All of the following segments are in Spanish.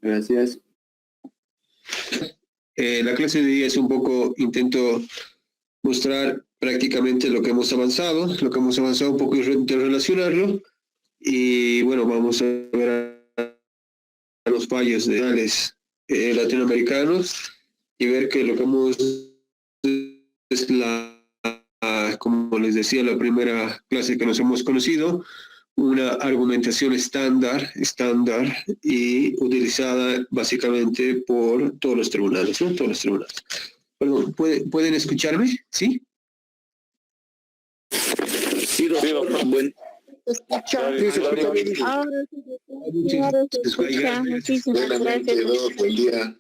Gracias. La clase de hoy es un poco, intento mostrar prácticamente lo que hemos avanzado, un poco interrelacionarlo, y bueno, vamos a ver a los fallos de latinoamericanos y ver que lo que hemos es como les decía, la primera clase que nos hemos conocido, una argumentación estándar y utilizada básicamente por todos los tribunales, ¿no? Todos los tribunales. Perdón, ¿pueden escucharme? ¿Sí? Sí, doctor. Buen. Muchísimas gracias. Buen día.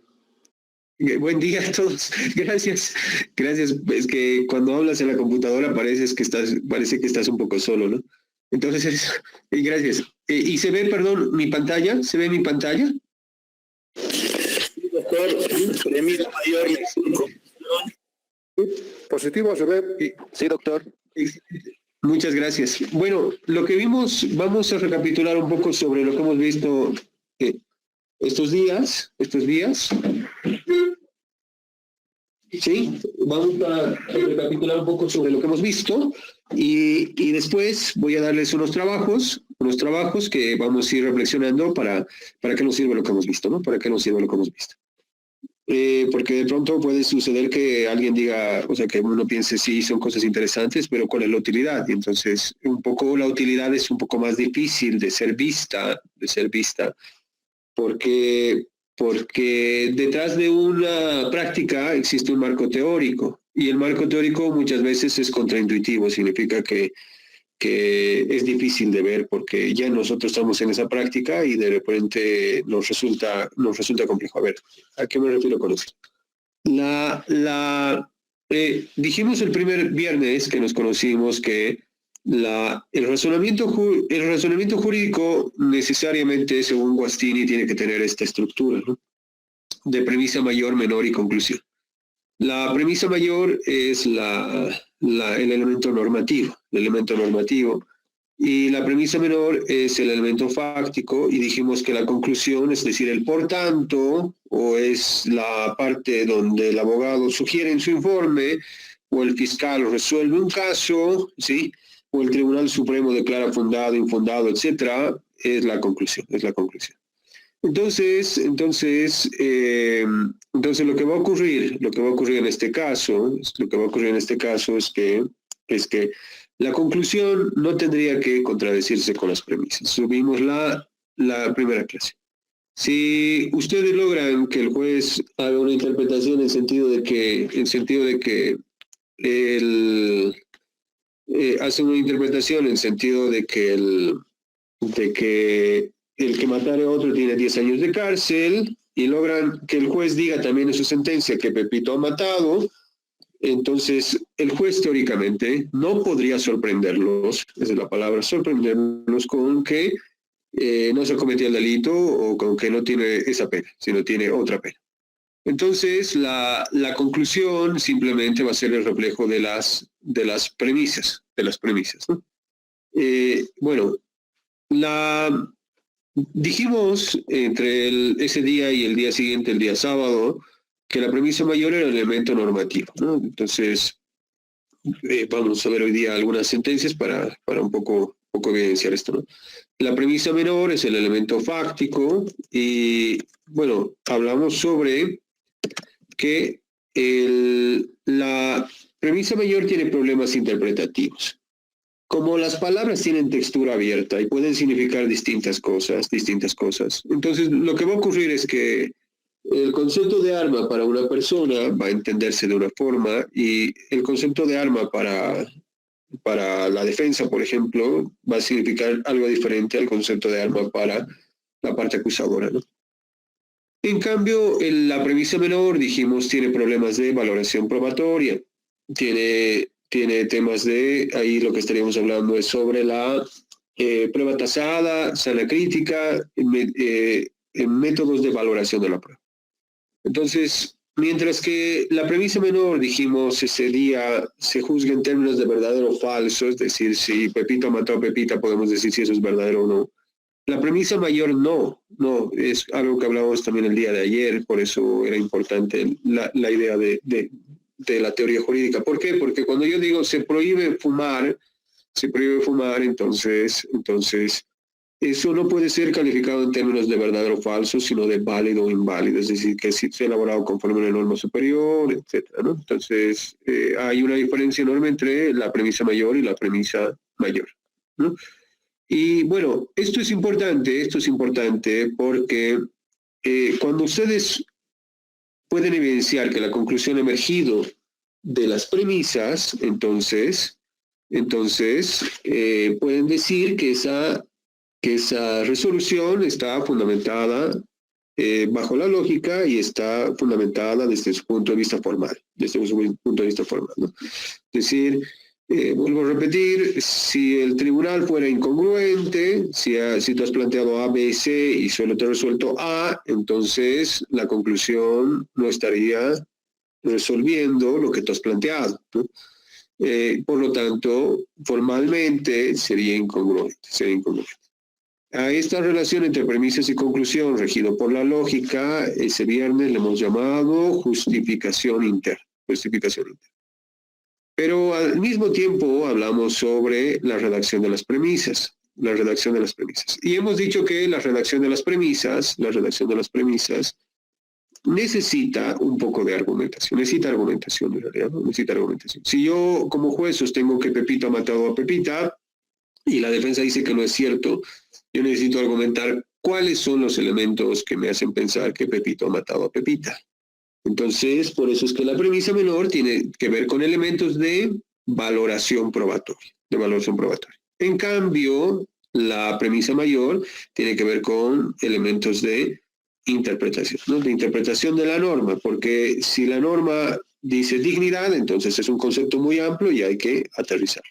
Buen día a todos. Gracias. Es que cuando hablas en la computadora parece que estás un poco solo, ¿no? Entonces, gracias. ¿Y se ve, perdón, mi pantalla? ¿Se ve mi pantalla? Sí, doctor. Premisa mayor. Positivo, se ve. Sí, doctor. Muchas gracias. Bueno, lo que vimos, vamos a recapitular un poco sobre lo que hemos visto estos días. Sí, vamos a recapitular un poco sobre lo que hemos visto y después voy a darles unos trabajos que vamos a ir reflexionando para qué nos sirve lo que hemos visto, ¿no? Para qué nos sirve lo que hemos visto. Porque de pronto puede suceder que alguien diga, o sea, que uno piense, sí, son cosas interesantes, pero ¿cuál es la utilidad? Y entonces, un poco la utilidad es un poco más difícil de ser vista, porque detrás de una práctica existe un marco teórico, y el marco teórico muchas veces es contraintuitivo, significa que es difícil de ver porque ya nosotros estamos en esa práctica y de repente nos resulta complejo. A ver, ¿a qué me refiero con esto? Dijimos el primer viernes que nos conocimos que el razonamiento jurídico necesariamente, según Guastini, tiene que tener esta estructura, ¿no? De premisa mayor, menor y conclusión. La premisa mayor es el elemento normativo, y la premisa menor es el elemento fáctico, y dijimos que la conclusión, es decir, el por tanto, o es la parte donde el abogado sugiere en su informe, o el fiscal resuelve un caso, ¿sí? O el Tribunal Supremo declara fundado, infundado, etcétera, es la conclusión. Entonces lo que va a ocurrir en este caso, es que la conclusión no tendría que contradecirse con las premisas. Subimos la primera clase. Si ustedes logran que el juez haga una interpretación en sentido de que hace una interpretación en sentido de que el que matare a otro tiene 10 años de cárcel, y logran que el juez diga también en su sentencia que Pepito ha matado, entonces el juez teóricamente no podría sorprenderlos, esa es la palabra, sorprenderlos con que no se cometió el delito o con que no tiene esa pena, sino tiene otra pena. Entonces la conclusión simplemente va a ser el reflejo de las premisas, ¿no? Bueno, dijimos entre ese día y el día siguiente, el día sábado, que la premisa mayor era el elemento normativo, ¿no? Entonces, vamos a ver hoy día algunas sentencias para un poco evidenciar esto, ¿no? La premisa menor es el elemento fáctico, y bueno, hablamos sobre que la premisa mayor tiene problemas interpretativos. Como las palabras tienen textura abierta y pueden significar distintas cosas, entonces lo que va a ocurrir es que el concepto de arma para una persona va a entenderse de una forma, y el concepto de arma para la defensa, por ejemplo, va a significar algo diferente al concepto de arma para la parte acusadora, ¿no? En cambio, la premisa menor, dijimos, tiene problemas de valoración probatoria, tiene temas de, ahí lo que estaríamos hablando es sobre la prueba tasada, sana crítica, métodos de valoración de la prueba. Entonces, mientras que la premisa menor, dijimos, ese día se juzga en términos de verdadero o falso, es decir, si Pepito mató a Pepita, podemos decir si eso es verdadero o no. La premisa mayor no, es algo que hablábamos también el día de ayer, por eso era importante la idea de la teoría jurídica. ¿Por qué? Porque cuando yo digo se prohíbe fumar, entonces eso no puede ser calificado en términos de verdadero o falso, sino de válido o inválido, es decir, que si se ha elaborado conforme a una norma superior, etcétera, ¿no? Entonces, hay una diferencia enorme entre la premisa mayor y la premisa mayor, ¿no? Y bueno, esto es importante porque cuando ustedes pueden evidenciar que la conclusión ha emergido de las premisas, entonces pueden decir que esa resolución está fundamentada bajo la lógica y está fundamentada desde su punto de vista formal, ¿no? Es decir, vuelvo a repetir, si el tribunal fuera incongruente, si tú has planteado A, B, C y solo te ha resuelto A, entonces la conclusión no estaría resolviendo lo que tú has planteado, ¿no? Por lo tanto, formalmente sería incongruente. A esta relación entre premisas y conclusión, regido por la lógica, ese viernes le hemos llamado justificación interna. Pero al mismo tiempo hablamos sobre la redacción de las premisas. Y hemos dicho que la redacción de las premisas necesita un poco de argumentación. Necesita argumentación en realidad, ¿no? Necesita argumentación. Si yo como juez sostengo que Pepito ha matado a Pepita y la defensa dice que no es cierto, yo necesito argumentar cuáles son los elementos que me hacen pensar que Pepito ha matado a Pepita. Entonces, por eso es que la premisa menor tiene que ver con elementos de valoración probatoria. En cambio, la premisa mayor tiene que ver con elementos de interpretación, ¿no? De interpretación de la norma, porque si la norma dice dignidad, entonces es un concepto muy amplio y hay que aterrizarlo.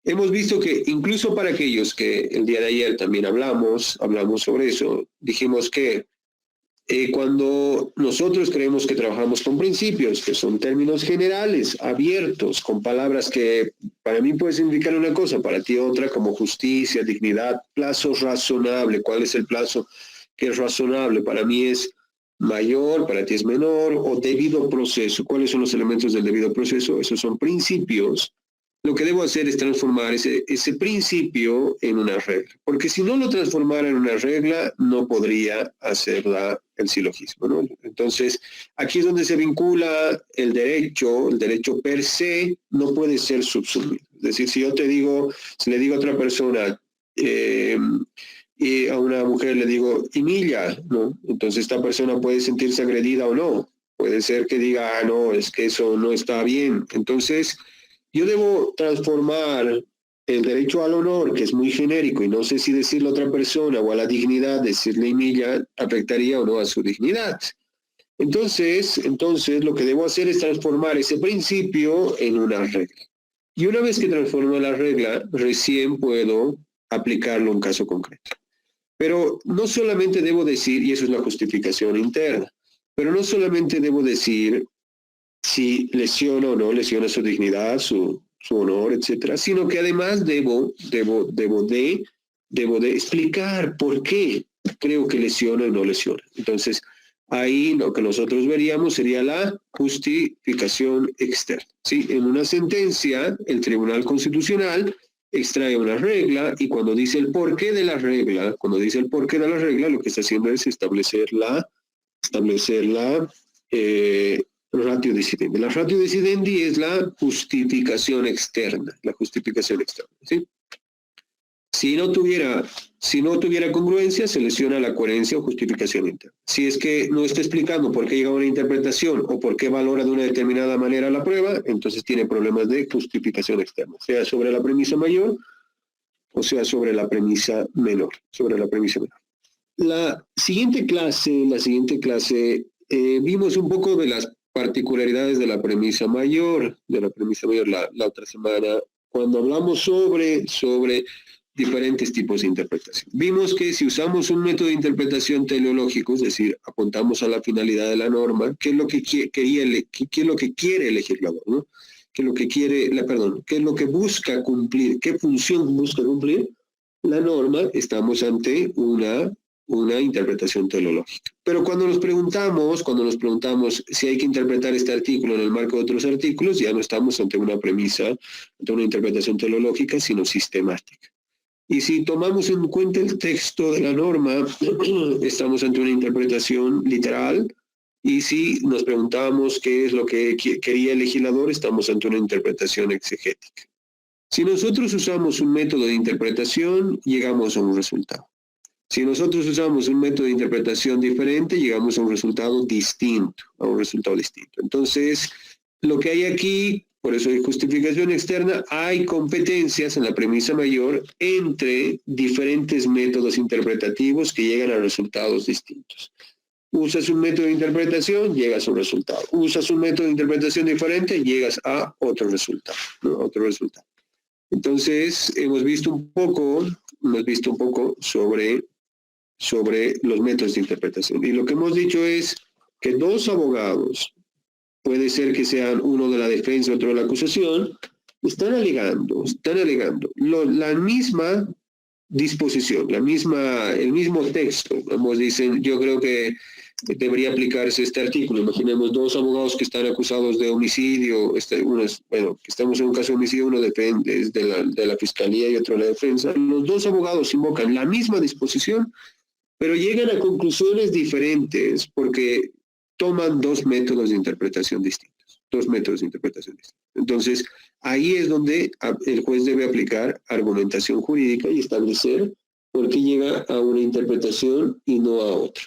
Hemos visto que incluso para aquellos que el día de ayer también hablamos sobre eso, dijimos que cuando nosotros creemos que trabajamos con principios, que son términos generales, abiertos, con palabras que para mí puede significar una cosa, para ti otra, como justicia, dignidad, plazo razonable, ¿cuál es el plazo que es razonable? Para mí es mayor, para ti es menor, o debido proceso. ¿Cuáles son los elementos del debido proceso? Esos son principios. Lo que debo hacer es transformar ese principio en una regla, porque si no lo transformara en una regla, no podría hacerla el silogismo, ¿no? Entonces, aquí es donde se vincula el derecho per se no puede ser subsumido. Es decir, si le digo a otra persona, y a una mujer le digo, Emilia, ¿no? Entonces esta persona puede sentirse agredida o no. Puede ser que diga, no, es que eso no está bien. Entonces, yo debo transformar el derecho al honor, que es muy genérico, y no sé si decirle a otra persona o a la dignidad, decirle Emilia, afectaría o no a su dignidad. Entonces, lo que debo hacer es transformar ese principio en una regla. Y una vez que transformo la regla, recién puedo aplicarlo en un caso concreto. Pero no solamente debo decir, y eso es la justificación interna, pero no solamente debo decir si lesiona o no lesiona su dignidad, su honor, etcétera, sino que además debo de explicar por qué creo que lesiona o no lesiona. Entonces, ahí lo que nosotros veríamos sería la justificación externa, ¿sí? En una sentencia, el Tribunal Constitucional extrae una regla y cuando dice el porqué de la regla, lo que está haciendo es establecer la ratio decidendi. La ratio decidendi es la justificación externa, ¿sí? Si no tuviera congruencia, se lesiona la coherencia o justificación interna. Si es que no está explicando por qué llega a una interpretación o por qué valora de una determinada manera la prueba, entonces tiene problemas de justificación externa, sea sobre la premisa mayor o sea sobre la premisa menor. La siguiente clase vimos un poco de las particularidades de la premisa mayor, la otra semana, cuando hablamos sobre diferentes tipos de interpretación. Vimos que si usamos un método de interpretación teleológico, es decir, apuntamos a la finalidad de la norma, ¿qué es lo que quiere el legislador, ¿no? ¿Qué es lo que busca cumplir? ¿Qué función busca cumplir? la norma, estamos ante una interpretación teleológica. Pero cuando nos preguntamos si hay que interpretar este artículo en el marco de otros artículos, ya no estamos ante una premisa, ante una interpretación teleológica, sino sistemática. Y si tomamos en cuenta el texto de la norma, estamos ante una interpretación literal, y si nos preguntamos qué es lo que quería el legislador, estamos ante una interpretación exegética. Si nosotros usamos un método de interpretación, llegamos a un resultado. Si nosotros usamos un método de interpretación diferente, llegamos a un resultado distinto, Entonces, lo que hay aquí, por eso hay justificación externa, hay competencias en la premisa mayor entre diferentes métodos interpretativos que llegan a resultados distintos. Usas un método de interpretación, llegas a un resultado. Usas un método de interpretación diferente, llegas a otro resultado, ¿no? Otro resultado. Entonces, hemos visto un poco sobre los métodos de interpretación. Y lo que hemos dicho es que dos abogados, puede ser que sean uno de la defensa y otro de la acusación, están alegando la misma disposición, el mismo texto. Ambos dicen, yo creo que debería aplicarse este artículo. Imaginemos dos abogados que están acusados de homicidio, que estamos en un caso de homicidio, uno depende de la fiscalía y otro de la defensa. Los dos abogados invocan la misma disposición, pero llegan a conclusiones diferentes porque toman dos métodos de interpretación distintos. Entonces, ahí es donde el juez debe aplicar argumentación jurídica y establecer por qué llega a una interpretación y no a otra.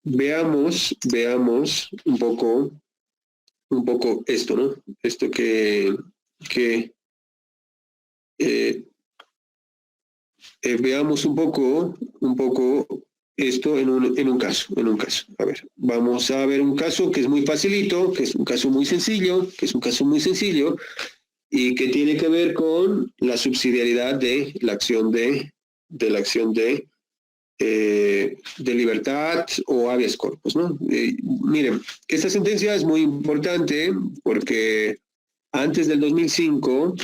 Veamos un poco esto, ¿no? Esto veamos un poco esto en un caso. A ver, vamos a ver un caso que es muy facilito, que es un caso muy sencillo, y que tiene que ver con la subsidiariedad de la acción de libertad o habeas corpus, ¿no? Miren, esta sentencia es muy importante porque antes del 2005,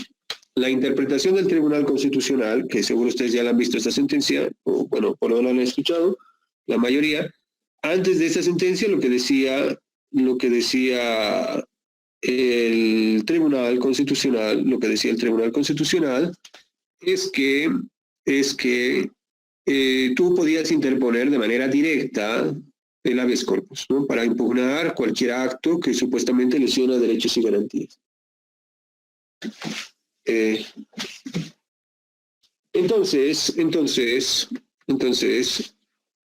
la interpretación del Tribunal Constitucional, que seguro ustedes ya la han visto esta sentencia, o bueno, por lo menos la han escuchado, la mayoría, antes de esta sentencia lo que decía el Tribunal Constitucional, es que tú podías interponer de manera directa el habeas corpus, ¿no? Para impugnar cualquier acto que supuestamente lesiona derechos y garantías. Entonces,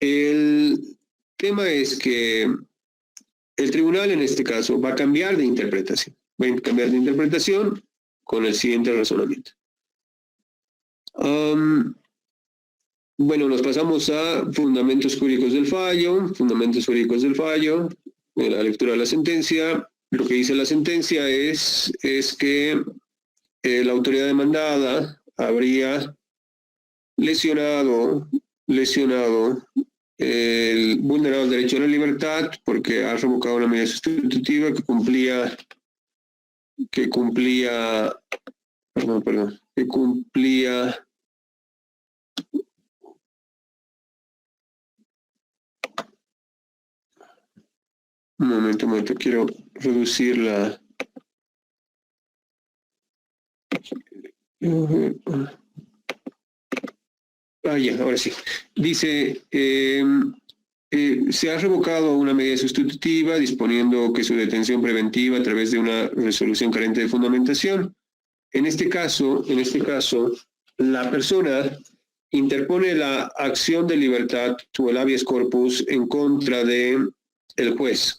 el tema es que el tribunal en este caso va a cambiar de interpretación. Con el siguiente razonamiento. Bueno, nos pasamos a fundamentos jurídicos del fallo, en la lectura de la sentencia. Lo que dice la sentencia es que la autoridad demandada habría lesionado vulnerado el derecho a la libertad porque ha revocado una medida sustitutiva que cumplía un momento, quiero reducir la... ahora sí. Dice, se ha revocado una medida sustitutiva disponiendo que su detención preventiva a través de una resolución carente de fundamentación. En este caso, la persona interpone la acción de libertad o el habeas corpus en contra de un juez,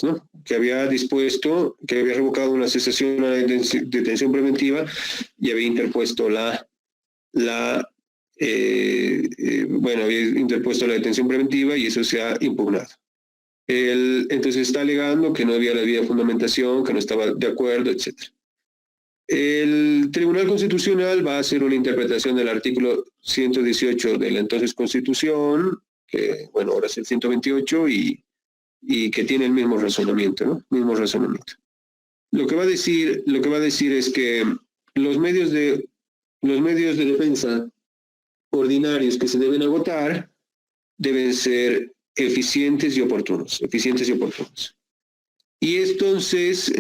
¿no? Que había revocado una cesación a la detención preventiva y había interpuesto había interpuesto la detención preventiva y eso se ha impugnado. Entonces está alegando que no había la debida fundamentación, que no estaba de acuerdo, etc. El Tribunal Constitucional va a hacer una interpretación del artículo 118 de la entonces Constitución, que ahora es el 128 y que tiene el mismo razonamiento, ¿no? Lo que va a decir es que los medios de defensa ordinarios que se deben agotar deben ser eficientes y oportunos. Y entonces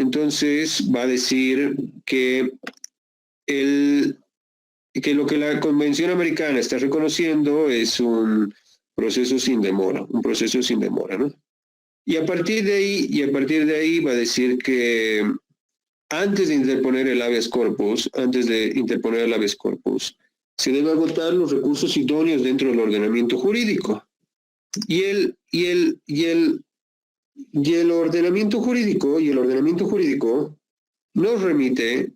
va a decir que lo que la Convención Americana está reconociendo es un proceso sin demora, ¿no? Y a partir de ahí va a decir que antes de interponer el habeas corpus, se debe agotar los recursos idóneos dentro del ordenamiento jurídico. Y el ordenamiento jurídico nos remite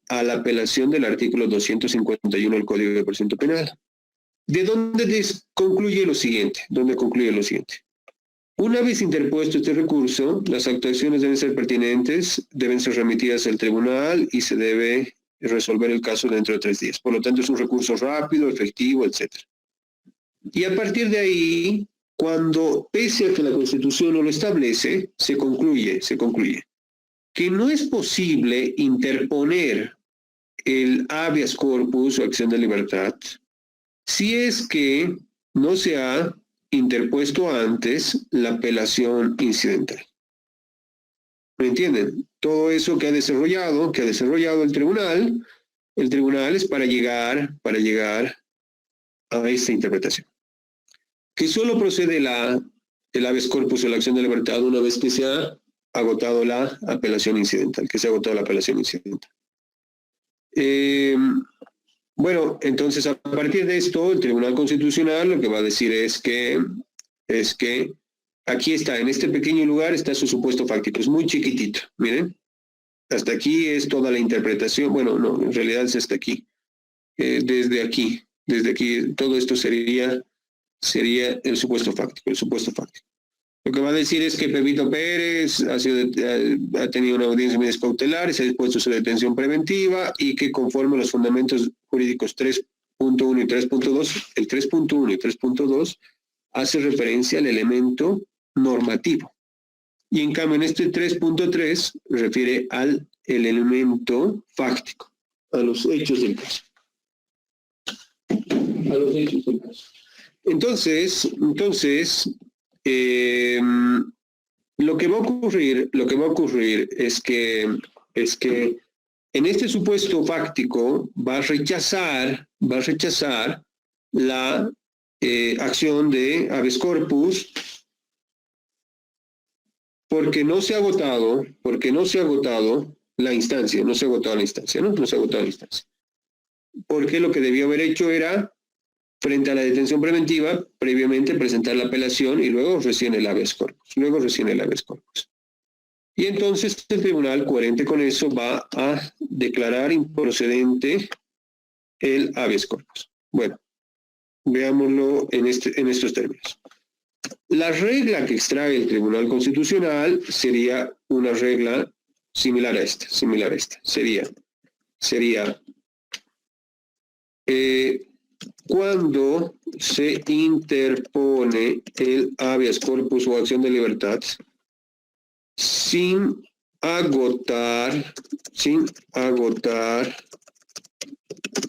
a la apelación del artículo 251 del Código de Procedimiento Penal. ¿De dónde concluye lo siguiente? Una vez interpuesto este recurso, las actuaciones deben ser pertinentes, deben ser remitidas al tribunal y se debe resolver el caso dentro de 3 días. Por lo tanto, es un recurso rápido, efectivo, etc. Y a partir de ahí, cuando, pese a que la Constitución no lo establece, se concluye que no es posible interponer el habeas corpus o acción de libertad si es que no se ha interpuesto antes la apelación incidental. ¿Me entienden? Todo eso que ha desarrollado el tribunal es para llegar a esta interpretación. Que solo procede el habeas corpus o la acción de libertad una vez que se ha agotado la apelación incidental, Bueno, entonces a partir de esto, el Tribunal Constitucional lo que va a decir es que aquí está, en este pequeño lugar está su supuesto fáctico, es muy chiquitito, miren. Hasta aquí es toda la interpretación, bueno, no, en realidad es hasta aquí. Desde aquí, todo esto sería el supuesto fáctico. Lo que va a decir es que Pepito Pérez ha tenido una audiencia medidas cautelares, se ha dispuesto su detención preventiva y que conforme a los fundamentos jurídicos 3.1 y 3.2, el 3.1 y 3.2 hace referencia al elemento normativo. Y en cambio en este 3.3 refiere al elemento fáctico, a los hechos del caso. Entonces, lo que va a ocurrir es que en este supuesto fáctico va a rechazar la acción de habeas corpus porque no se ha agotado la instancia, ¿no? Porque lo que debió haber hecho era, frente a la detención preventiva, previamente presentar la apelación y luego recién el habeas corpus. Y entonces el tribunal, coherente con eso, va a declarar improcedente el habeas corpus. Bueno, veámoslo en estos términos. La regla que extrae el Tribunal Constitucional sería una regla similar a esta. Sería cuando se interpone el habeas corpus o acción de libertad sin agotar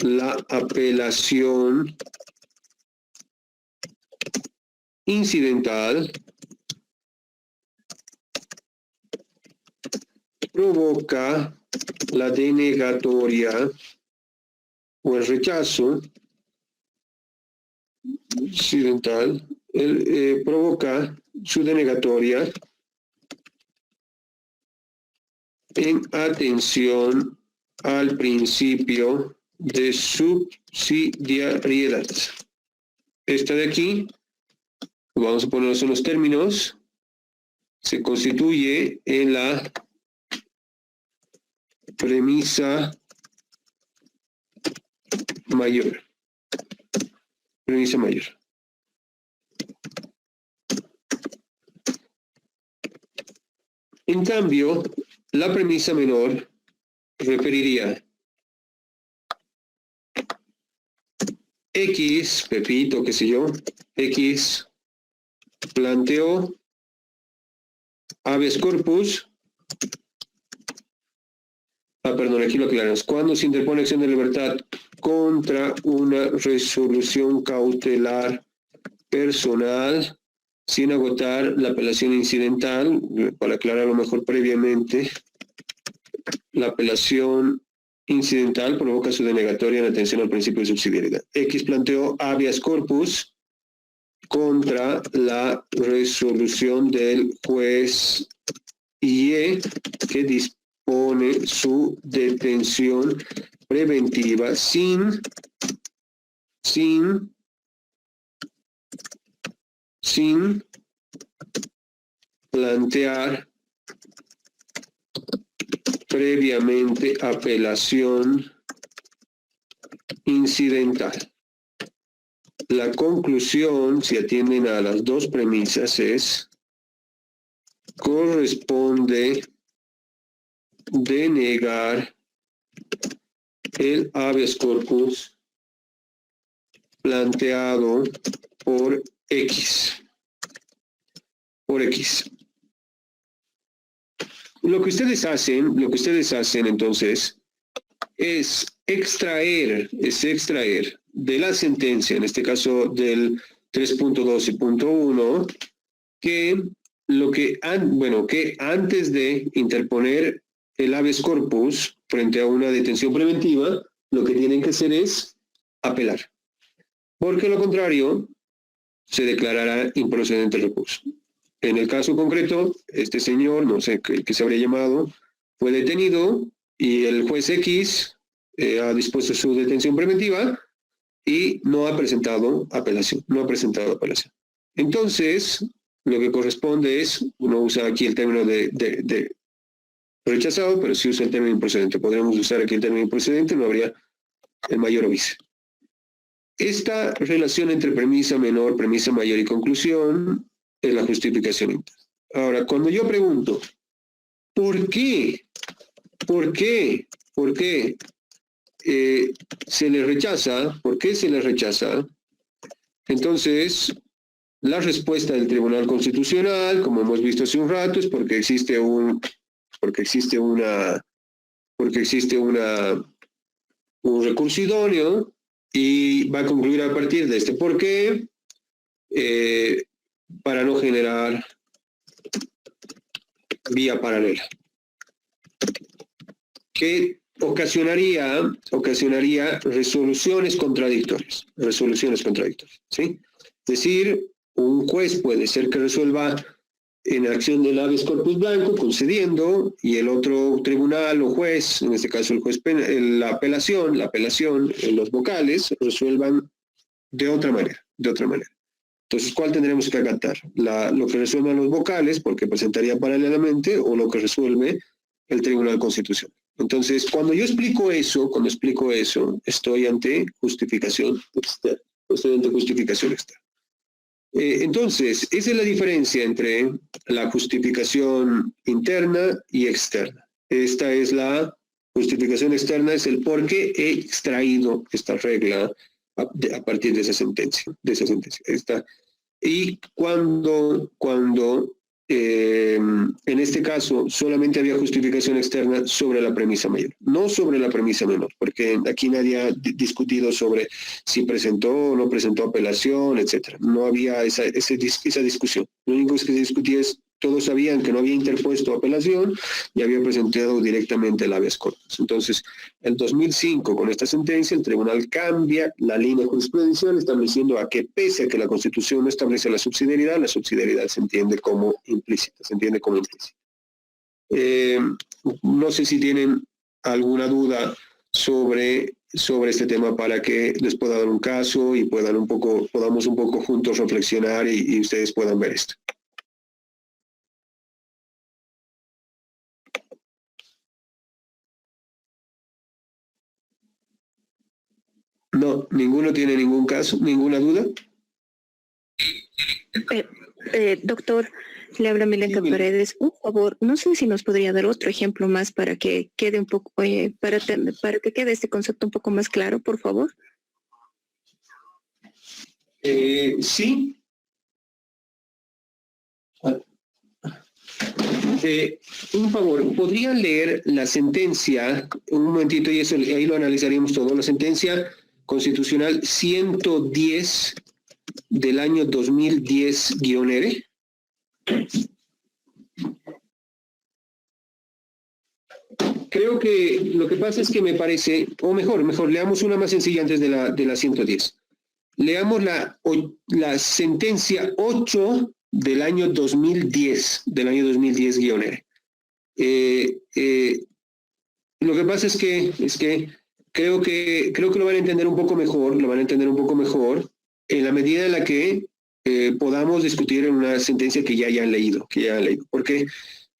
la apelación incidental, provoca la denegatoria o el rechazo incidental, provoca su denegatoria en atención al principio de subsidiariedad. Esta de aquí, vamos a ponerlos en los términos, se constituye en la premisa mayor. En cambio, la premisa menor referiría X, Pepito, qué sé yo, X planteó habeas corpus perdón, aquí lo aclaramos. Cuando se interpone acción de libertad contra una resolución cautelar personal sin agotar la apelación incidental, para aclararlo mejor previamente, la apelación incidental provoca su denegatoria en atención al principio de subsidiariedad. X planteó habeas corpus contra la resolución del juez Y que dispone su detención preventiva sin plantear previamente apelación incidental. La conclusión, si atienden a las dos premisas, es: corresponde denegar el habeas corpus planteado por X. Lo que ustedes hacen entonces es extraer de la sentencia, en este caso del 3.12.1, que antes de interponer el habeas corpus frente a una detención preventiva, lo que tienen que hacer es apelar. Porque lo contrario, se declarará improcedente el recurso. En el caso concreto, este señor, no sé qué se habría llamado, fue detenido y el juez X ha dispuesto su detención preventiva y no ha presentado apelación. Entonces, lo que corresponde es, uno usa aquí el término de rechazado, pero si usa el término improcedente. Podríamos usar aquí el término improcedente, no habría el mayor oficio. Esta relación entre premisa menor, premisa mayor y conclusión es la justificación interna. Ahora, cuando yo pregunto, ¿por qué se le rechaza? ¿Por qué se le rechaza? Entonces, la respuesta del Tribunal Constitucional, como hemos visto hace un rato, es porque existe un recurso idóneo, y va a concluir a partir de este por qué, para no generar vía paralela, que ocasionaría resoluciones contradictorias, ¿sí? Es decir, un juez puede ser que resuelva en acción del habeas corpus blanco, concediendo, y el otro tribunal o juez, en este caso el juez la apelación, los vocales, resuelvan de otra manera. Entonces, ¿cuál tendremos que acatar? Lo que resuelvan los vocales, porque presentaría paralelamente, o lo que resuelve el Tribunal Constitucional. Entonces, cuando explico eso, estoy ante justificación externa. Entonces, esa es la diferencia entre la justificación interna y externa. Esta es la justificación externa, es el por qué he extraído esta regla a partir de esa sentencia. Y cuando en este caso solamente había justificación externa sobre la premisa mayor, no sobre la premisa menor, porque aquí nadie ha discutido sobre si presentó o no presentó apelación, etcétera. No había esa discusión. Lo único que se discutía es, todos sabían que no había interpuesto apelación y había presentado directamente el habeas corpus. Entonces, en 2005, con esta sentencia, el tribunal cambia la línea jurisprudencial, estableciendo a que, pese a que la Constitución no establece la subsidiariedad se entiende como implícita. No sé si tienen alguna duda sobre este tema, para que les pueda dar un caso y podamos un poco juntos reflexionar y ustedes puedan ver esto. No, ninguno tiene ningún caso, ninguna duda. Doctor, le habla Milenka Paredes. Un favor, no sé si nos podría dar otro ejemplo más para que quede un poco, para que quede este concepto un poco más claro, por favor. Sí. Un favor, ¿podrían leer la sentencia, un momentito, y eso ahí lo analizaríamos todo, la sentencia constitucional 110 del año 2010-R? Creo que lo que pasa es que me parece, o mejor, leamos una más sencilla antes de la 110. Leamos la sentencia 8 del año 2010-R. Lo que pasa es que creo que lo van a entender un poco mejor, en la medida en la que podamos discutir en una sentencia que ya hayan leído.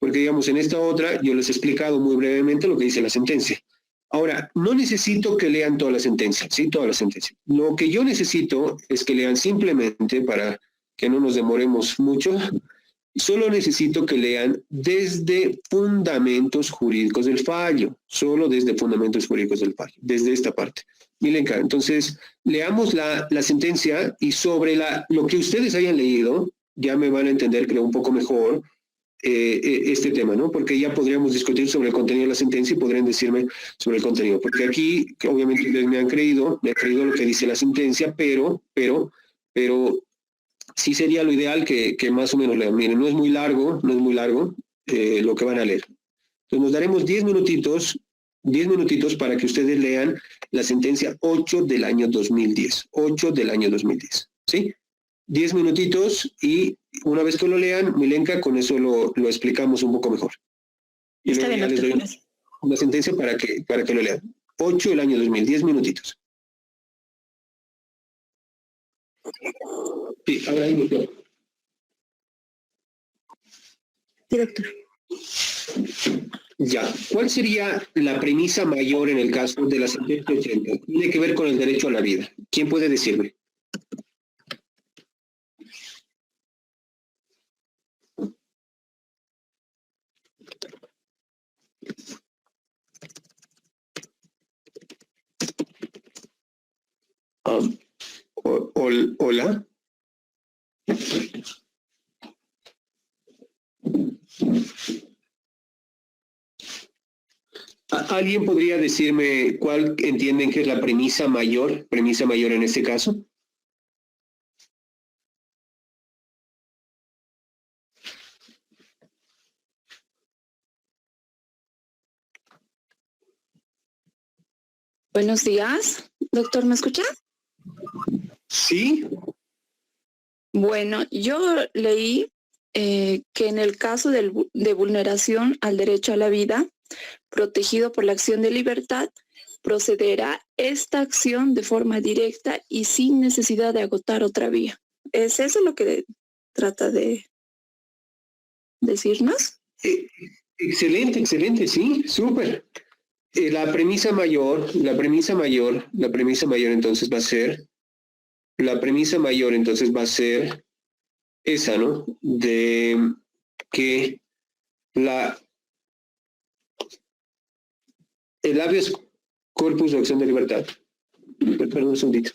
Porque, digamos, en esta otra yo les he explicado muy brevemente lo que dice la sentencia. Ahora, no necesito que lean toda la sentencia, ¿sí? Toda la sentencia. Lo que yo necesito es que lean simplemente, para que no nos demoremos mucho, solo necesito que lean desde fundamentos jurídicos del fallo, solo desde fundamentos jurídicos del fallo, desde esta parte. Milenka, entonces, leamos la sentencia y sobre lo que ustedes hayan leído, ya me van a entender, creo, un poco mejor este tema, ¿no? Porque ya podríamos discutir sobre el contenido de la sentencia y podrían decirme sobre el contenido. Porque aquí, que obviamente ustedes me han creído lo que dice la sentencia, pero sí sería lo ideal que más o menos lean. Miren, no es muy largo lo que van a leer. Entonces nos daremos 10 minutitos para que ustedes lean la sentencia 8 del año 2010. 8 del año 2010, ¿sí? 10 minutitos y una vez que lo lean, Milenka, con eso lo explicamos un poco mejor. Y Está luego bien, ya les doy una sentencia para que lo lean. 8 del año 2000, 10 minutitos. Sí, ahora hay doctor. Sí, doctor. Ya, ¿cuál sería la premisa mayor en el caso de la sentencia 80? Tiene que ver con el derecho a la vida. ¿Quién puede decirme? Hola. ¿Alguien podría decirme cuál entienden que es la premisa mayor en este caso? Buenos días, doctor, ¿me escucha? Sí. Bueno, yo leí que en el caso de vulneración al derecho a la vida, protegido por la acción de libertad, procederá esta acción de forma directa y sin necesidad de agotar otra vía. ¿Es eso lo que trata de decirnos? Excelente, sí, súper. La premisa mayor entonces va a ser esa, ¿no? De que el habeas corpus o acción de libertad. Perdón un segundito.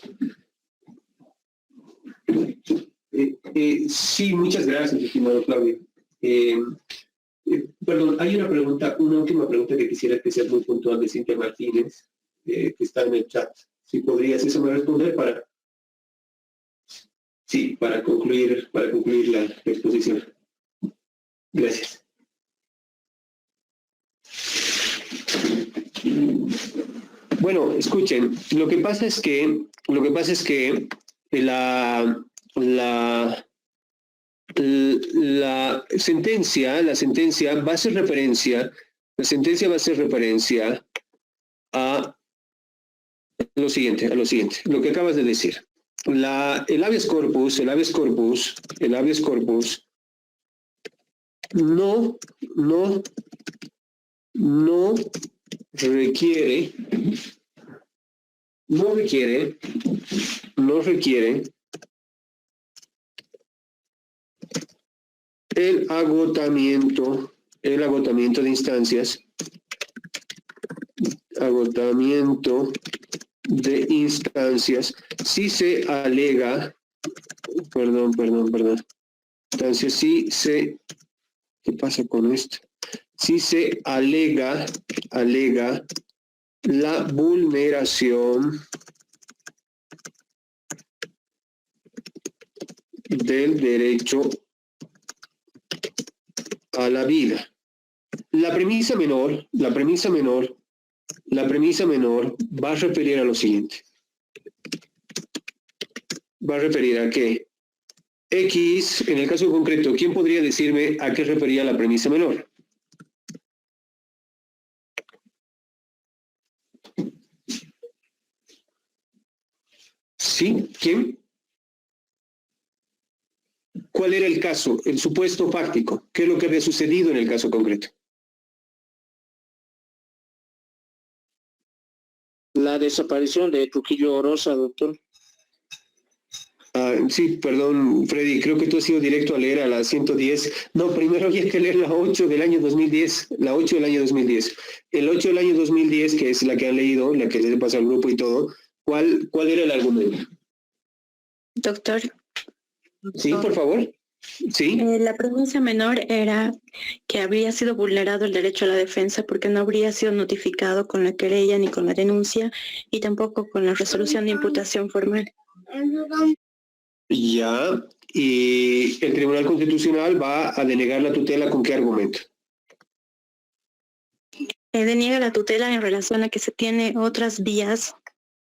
Sí, muchas gracias, estimado Claudio. Perdón, hay una última pregunta que quisiera que sea muy puntual de Cintia Martínez, que está en el chat. Si podrías eso me responder para concluir la exposición. Gracias. Bueno, escuchen, lo que pasa es que la sentencia va a hacer referencia a lo siguiente, lo que acabas de decir. El habeas corpus no requiere el agotamiento de instancias, si se alega, instancias, si se ¿Qué pasa con esto? Si se alega la vulneración del derecho a la vida. La premisa menor va a referir a lo siguiente. Va a referir a que X, en el caso concreto, ¿quién podría decirme a qué refería la premisa menor? ¿Sí? ¿Quién? ¿Cuál era el caso, el supuesto fáctico? ¿Qué es lo que había sucedido en el caso concreto? La desaparición de Trujillo Orosa, doctor. Sí, perdón, Freddy, creo que tú has ido directo a leer a la 110. No, primero había que leer la 8 del año 2010, la 8 del año 2010. El 8 del año 2010, que es la que han leído, la que les pasa al grupo y todo, ¿cuál era el argumento? Doctor, Sí, por favor. Sí. la premisa menor era que habría sido vulnerado el derecho a la defensa porque no habría sido notificado con la querella ni con la denuncia y tampoco con la resolución de imputación formal. Ya, y el Tribunal Constitucional va a denegar la tutela ¿con qué argumento? Deniega la tutela en relación a que se tiene otras vías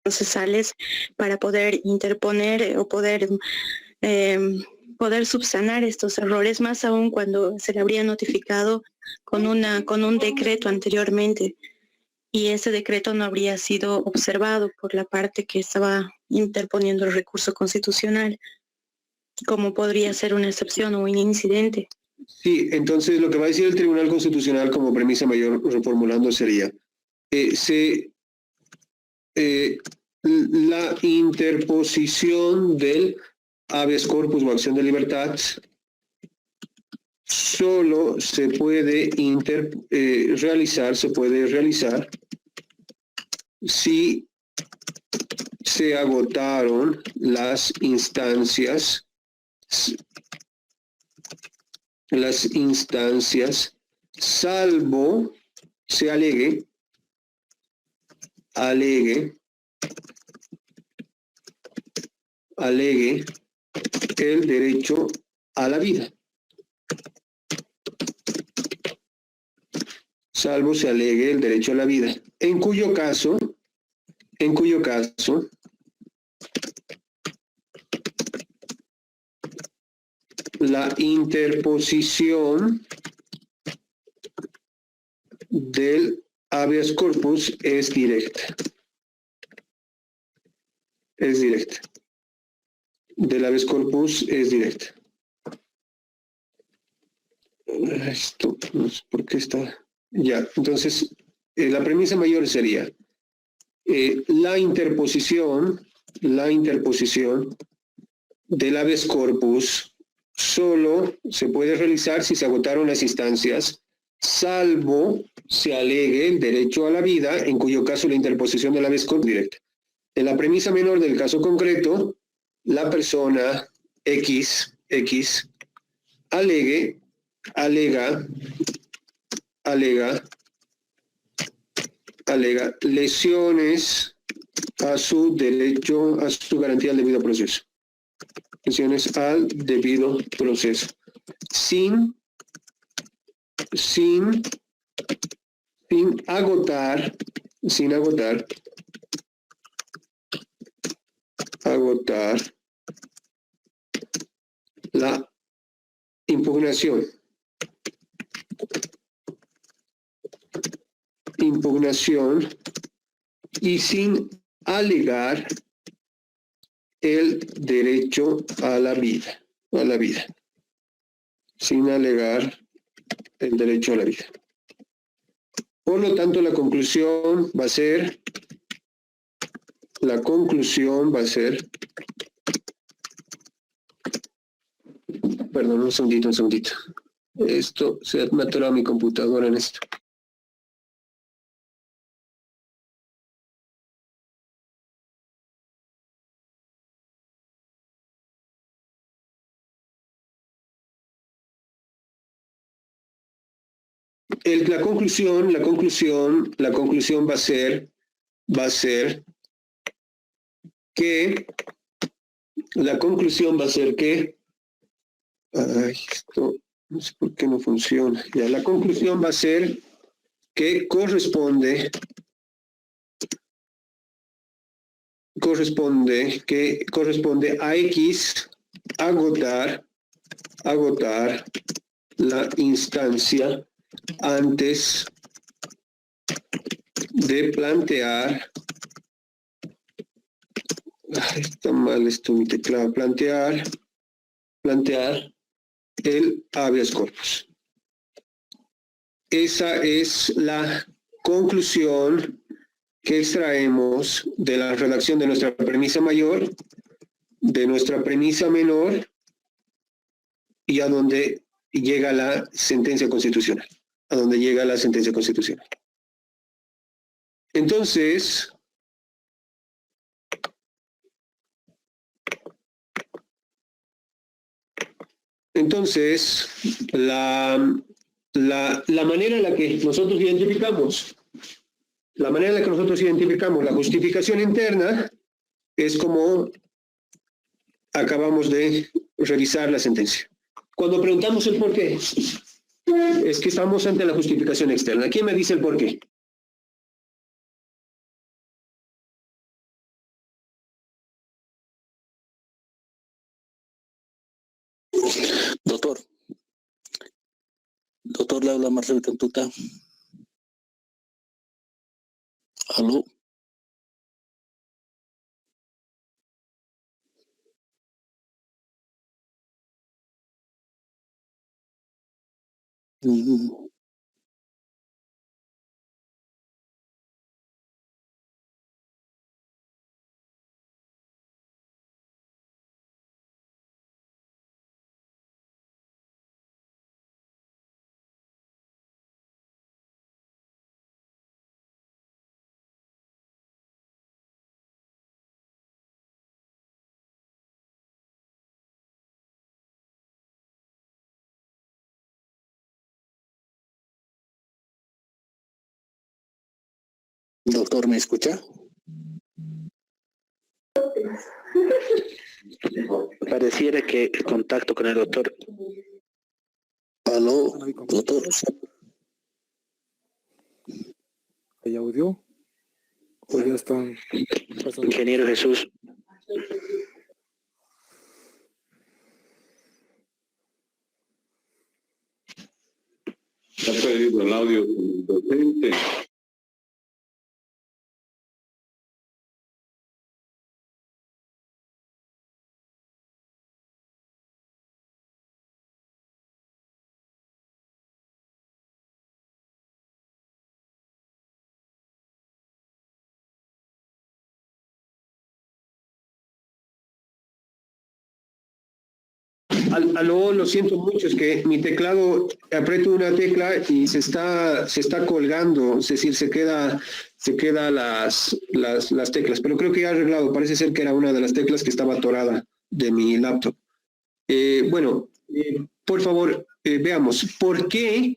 procesales para poder interponer o poder subsanar estos errores, más aún cuando se le habría notificado con un decreto anteriormente y ese decreto no habría sido observado por la parte que estaba interponiendo el recurso constitucional, como podría ser una excepción o un incidente. Sí, entonces lo que va a decir el Tribunal Constitucional como premisa mayor reformulando sería la interposición del habeas corpus o acción de libertad solo se puede realizar si se agotaron las instancias salvo se alegue el derecho a la vida. Salvo se alegue el derecho a la vida, en cuyo caso, la interposición del habeas corpus es directa. Del habeas corpus es directa. Esto, no sé por qué está. Ya, entonces, la premisa mayor sería la interposición del habeas corpus solo se puede realizar si se agotaron las instancias, salvo se alegue el derecho a la vida, en cuyo caso la interposición del habeas corpus es directa. En la premisa menor del caso concreto, la persona X alega lesiones a su derecho, a su garantía al debido proceso. Lesiones al debido proceso. Sin agotar la impugnación y sin alegar el derecho a la vida, sin alegar el derecho a la vida. Por lo tanto, la conclusión va a ser, perdón, un segundito. Esto se me ha atorado mi computadora en esto. la conclusión va a ser que esto no sé por qué no funciona. Ya, la conclusión va a ser que corresponde a X agotar la instancia antes de plantear, está mal esto mi teclado, plantear el habeas corpus. Esa es la conclusión que extraemos de la redacción de nuestra premisa mayor, de nuestra premisa menor, y a donde llega la sentencia constitucional. Entonces, la manera en la que nosotros identificamos la justificación interna es como acabamos de revisar la sentencia. Cuando preguntamos el por qué, es que estamos ante la justificación externa. ¿Quién me dice el por qué? Doctor, le habla Marcelo Cantuta. ¿Aló? Doctor, ¿me escucha? Pareciera que el contacto con el doctor. ¿Aló, doctor? ¿Hay audio? ¿O ya están pasando? Ingeniero Jesús. Ha perdido el audio del docente. Aló, lo siento mucho, es que mi teclado, aprieto una tecla y se está colgando, es decir, se queda las teclas, pero creo que ya arreglado, parece ser que era una de las teclas que estaba atorada de mi laptop. Por favor, veamos, ¿por qué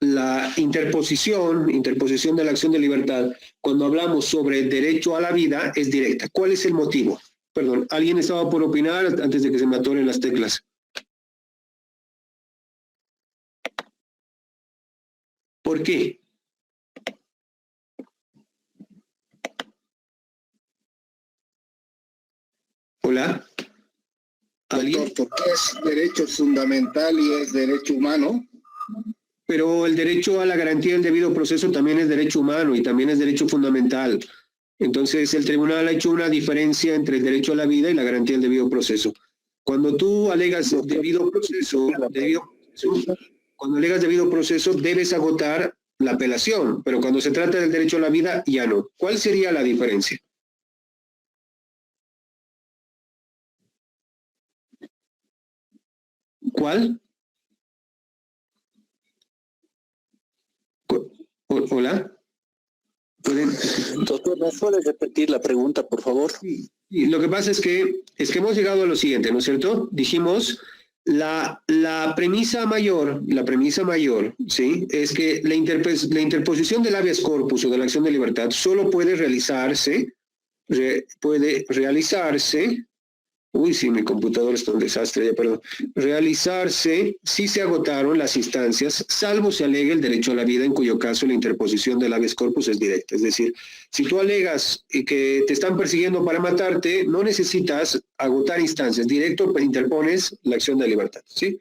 la interposición de la acción de libertad, cuando hablamos sobre el derecho a la vida, es directa? ¿Cuál es el motivo? Perdón, ¿alguien estaba por opinar antes de que se me atoren las teclas? ¿Por qué? ¿Hola? ¿Alguien? Doctor, porque es derecho fundamental y es derecho humano. Pero el derecho a la garantía del debido proceso también es derecho humano y también es derecho fundamental. Entonces, el tribunal ha hecho una diferencia entre el derecho a la vida y la garantía del debido proceso. Cuando tú alegas debido proceso, debes agotar la apelación, pero cuando se trata del derecho a la vida, ya no. ¿Cuál sería la diferencia? ¿Cuál? ¿Hola? ¿Pueden? Doctor, ¿me puede repetir la pregunta, por favor? Sí, lo que pasa es que hemos llegado a lo siguiente, ¿no es cierto? Dijimos, La premisa mayor, ¿sí? Es que la interposición del habeas corpus o de la acción de libertad solo puede realizarse, uy, sí, mi computador está un desastre, ya, perdón, realizarse si se agotaron las instancias, salvo se alegue el derecho a la vida, en cuyo caso la interposición del habeas corpus es directa. Es decir, si tú alegas que te están persiguiendo para matarte, no necesitas agotar instancias, directo interpones la acción de libertad, ¿sí?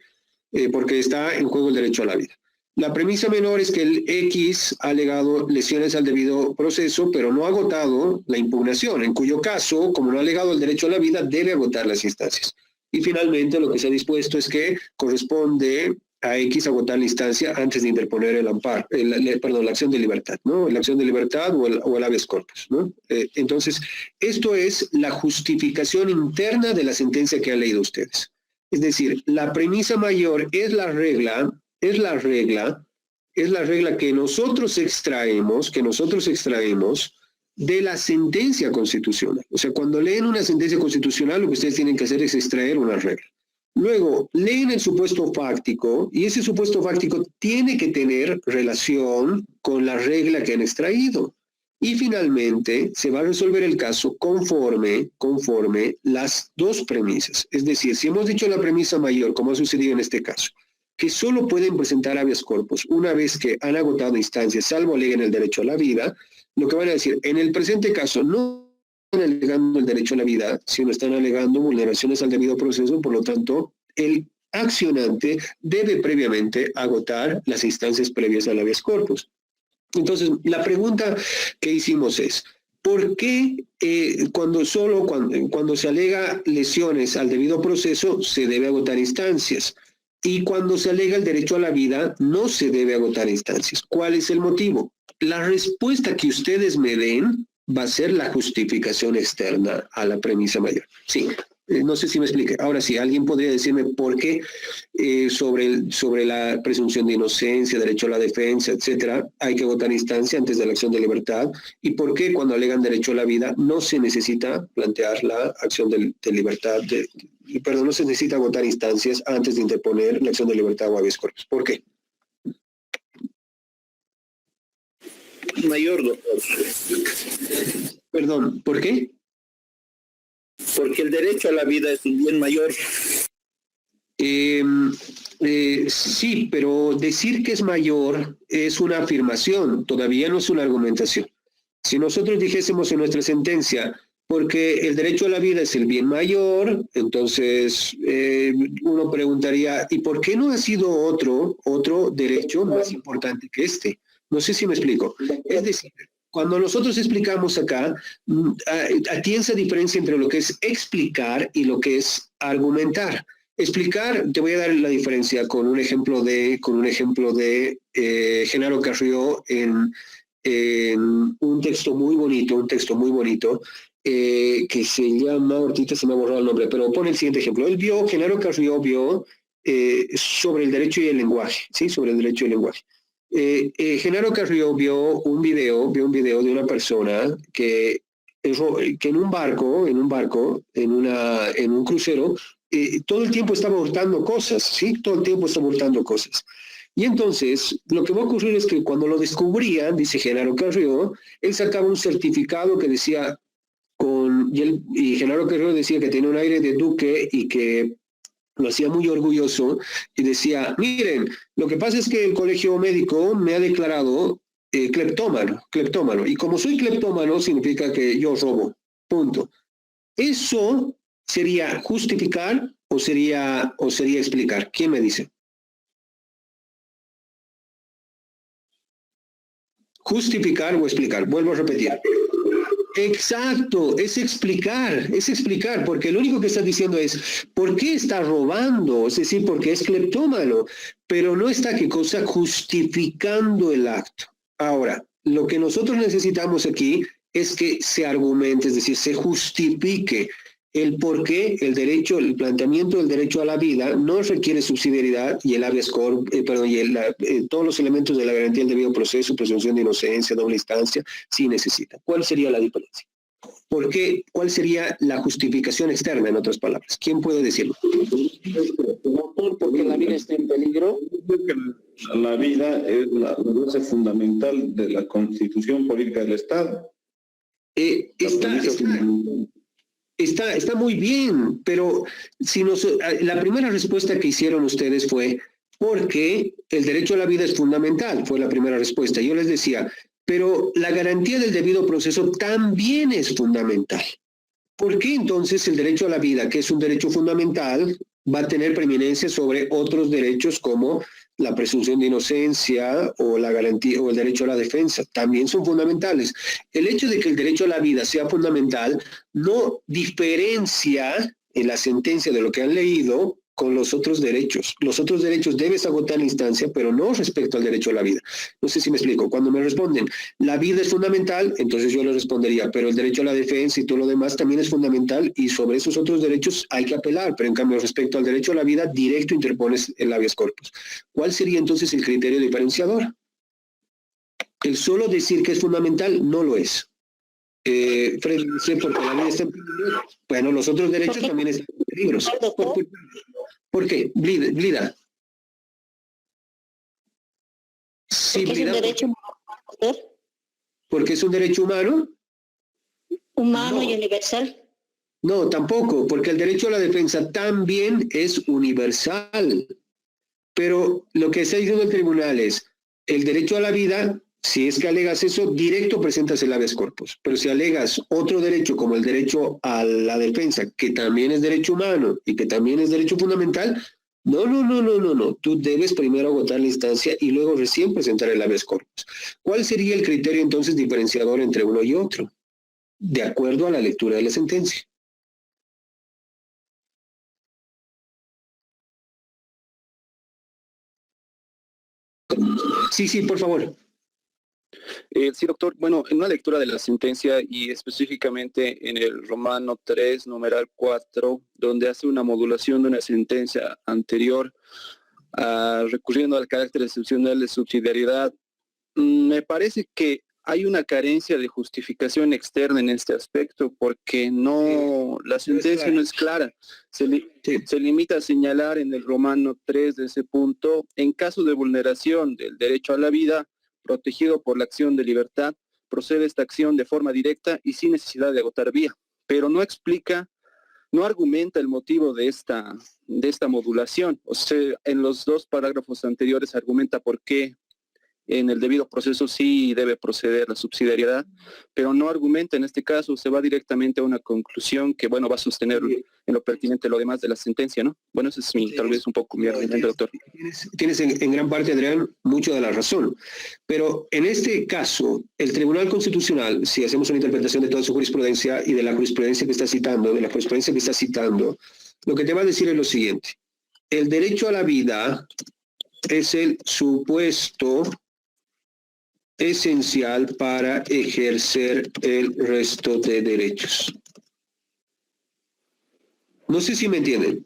Porque está en juego el derecho a la vida. La premisa menor es que el X ha alegado lesiones al debido proceso, pero no ha agotado la impugnación, en cuyo caso, como no ha alegado el derecho a la vida, debe agotar las instancias. Y finalmente, lo que se ha dispuesto es que corresponde a X agotar la instancia antes de interponer el amparo, la acción de libertad, ¿no? La acción de libertad o el habeas corpus, ¿no? Entonces, esto es la justificación interna de la sentencia que han leído ustedes. Es decir, la premisa mayor es la regla que nosotros extraemos de la sentencia constitucional. O sea, cuando leen una sentencia constitucional, lo que ustedes tienen que hacer es extraer una regla. Luego, leen el supuesto fáctico, y ese supuesto fáctico tiene que tener relación con la regla que han extraído. Y finalmente, se va a resolver el caso conforme las dos premisas. Es decir, si hemos dicho la premisa mayor, como ha sucedido en este caso, que solo pueden presentar habeas corpus una vez que han agotado instancias, salvo aleguen el derecho a la vida, lo que van a decir, en el presente caso, no están alegando el derecho a la vida, sino están alegando vulneraciones al debido proceso, por lo tanto, el accionante debe previamente agotar las instancias previas al habeas corpus. Entonces, la pregunta que hicimos es, ¿por qué cuando se alega lesiones al debido proceso se debe agotar instancias? Y cuando se alega el derecho a la vida, no se debe agotar instancias. ¿Cuál es el motivo? La respuesta que ustedes me den va a ser la justificación externa a la premisa mayor. Sí, no sé si me explique. Ahora sí, alguien podría decirme por qué sobre la presunción de inocencia, derecho a la defensa, etcétera, hay que agotar instancia antes de la acción de libertad, y por qué cuando alegan derecho a la vida no se necesita plantear la acción de libertad, no se necesita agotar instancias antes de interponer la acción de libertad o habeas corpus. ¿Por qué? Mayor, doctor. Perdón, ¿por qué? Porque el derecho a la vida es un bien mayor. Sí, pero decir que es mayor es una afirmación, todavía no es una argumentación. Si nosotros dijésemos en nuestra sentencia, porque el derecho a la vida es el bien mayor, entonces uno preguntaría, ¿y por qué no ha sido otro derecho más importante que este? No sé si me explico. Es decir, cuando nosotros explicamos acá, aquí esa diferencia entre lo que es explicar y lo que es argumentar. Explicar, te voy a dar la diferencia con un ejemplo de Genaro Carrió en un texto muy bonito, que se llama, ahorita se me ha borrado el nombre, pero pone el siguiente ejemplo. Genaro Carrió vio sobre el derecho y el lenguaje, ¿sí? Sobre el derecho y el lenguaje. Genaro Carrió vio un video de una persona que en un crucero, todo el tiempo estaba hurtando cosas, ¿sí? Todo el tiempo estaba hurtando cosas. Y entonces, lo que va a ocurrir es que cuando lo descubrían, dice Genaro Carrió, él sacaba un certificado que decía, y Genaro Carrió decía que tenía un aire de duque y que lo hacía muy orgulloso, y decía, miren, lo que pasa es que el colegio médico me ha declarado cleptómano, y como soy cleptómano significa que yo robo, punto. ¿Eso sería justificar o sería explicar? ¿Quién me dice? Justificar o explicar. Vuelvo a repetir. Exacto, es explicar, porque lo único que está diciendo es, ¿por qué está robando? Es decir, porque es cleptómano, pero no está, ¿qué cosa? Justificando el acto. Ahora, lo que nosotros necesitamos aquí es que se argumente, es decir, se justifique el por qué el planteamiento del derecho a la vida no requiere subsidiariedad y el habeas corpus, todos los elementos de la garantía del debido proceso, presunción de inocencia, doble instancia, sí necesita. ¿Cuál sería la diferencia? ¿Por qué? ¿Cuál sería la justificación externa, en otras palabras? ¿Quién puede decirlo? Doctor, porque la vida está en peligro. La vida es la base fundamental de la Constitución Política del Estado. Está muy bien, pero si la primera respuesta que hicieron ustedes fue porque el derecho a la vida es fundamental, fue la primera respuesta. Yo les decía, pero la garantía del debido proceso también es fundamental. ¿Por qué entonces el derecho a la vida, que es un derecho fundamental, va a tener preeminencia sobre otros derechos como la presunción de inocencia o la garantía o el derecho a la defensa? También son fundamentales. El hecho de que el derecho a la vida sea fundamental no diferencia en la sentencia de lo que han leído con los otros derechos. Los otros derechos debes agotar la instancia, pero no respecto al derecho a la vida. No sé si me explico. Cuando me responden, la vida es fundamental, entonces yo les respondería, pero el derecho a la defensa y todo lo demás también es fundamental y sobre esos otros derechos hay que apelar, pero en cambio respecto al derecho a la vida, directo interpones el habeas corpus. ¿Cuál sería entonces el criterio diferenciador? El solo decir que es fundamental no lo es. Fred, no sé por qué la vida está en peligro. Bueno, los otros derechos también están en peligro. ¿Por qué? Blida. Sí, porque Blida. es un derecho humano. ¿Porque es un derecho humano? Humano No. y universal. No, tampoco, porque el derecho a la defensa también es universal. Pero lo que está diciendo el tribunal es, el derecho a la vida, si es que alegas eso, directo presentas el habeas corpus. Pero si alegas otro derecho como el derecho a la defensa, que también es derecho humano y que también es derecho fundamental, no. Tú debes primero agotar la instancia y luego recién presentar el habeas corpus. ¿Cuál sería el criterio entonces diferenciador entre uno y otro? De acuerdo a la lectura de la sentencia. Sí, por favor. Sí, doctor. Bueno, en una lectura de la sentencia y específicamente en el Romano 3, numeral 4, donde hace una modulación de una sentencia anterior, recurriendo al carácter excepcional de subsidiariedad, me parece que hay una carencia de justificación externa en este aspecto, porque la sentencia no es clara. Se limita a señalar en el Romano 3 de ese punto, en caso de vulneración del derecho a la vida, protegido por la acción de libertad, procede esta acción de forma directa y sin necesidad de agotar vía, pero no explica, no argumenta el motivo de esta modulación. O sea, en los dos parágrafos anteriores argumenta por qué en el debido proceso sí debe proceder la subsidiariedad, pero no argumenta en este caso, se va directamente a una conclusión que, bueno, va a sostener en lo pertinente lo demás de la sentencia, ¿no? Bueno, ese es tal vez un poco mi argumento, doctor. Tienes en gran parte, Adrián, mucho de la razón, pero en este caso, el Tribunal Constitucional, si hacemos una interpretación de toda su jurisprudencia y de la jurisprudencia que está citando, lo que te va a decir es lo siguiente: el derecho a la vida es el supuesto esencial para ejercer el resto de derechos. No sé si me entienden.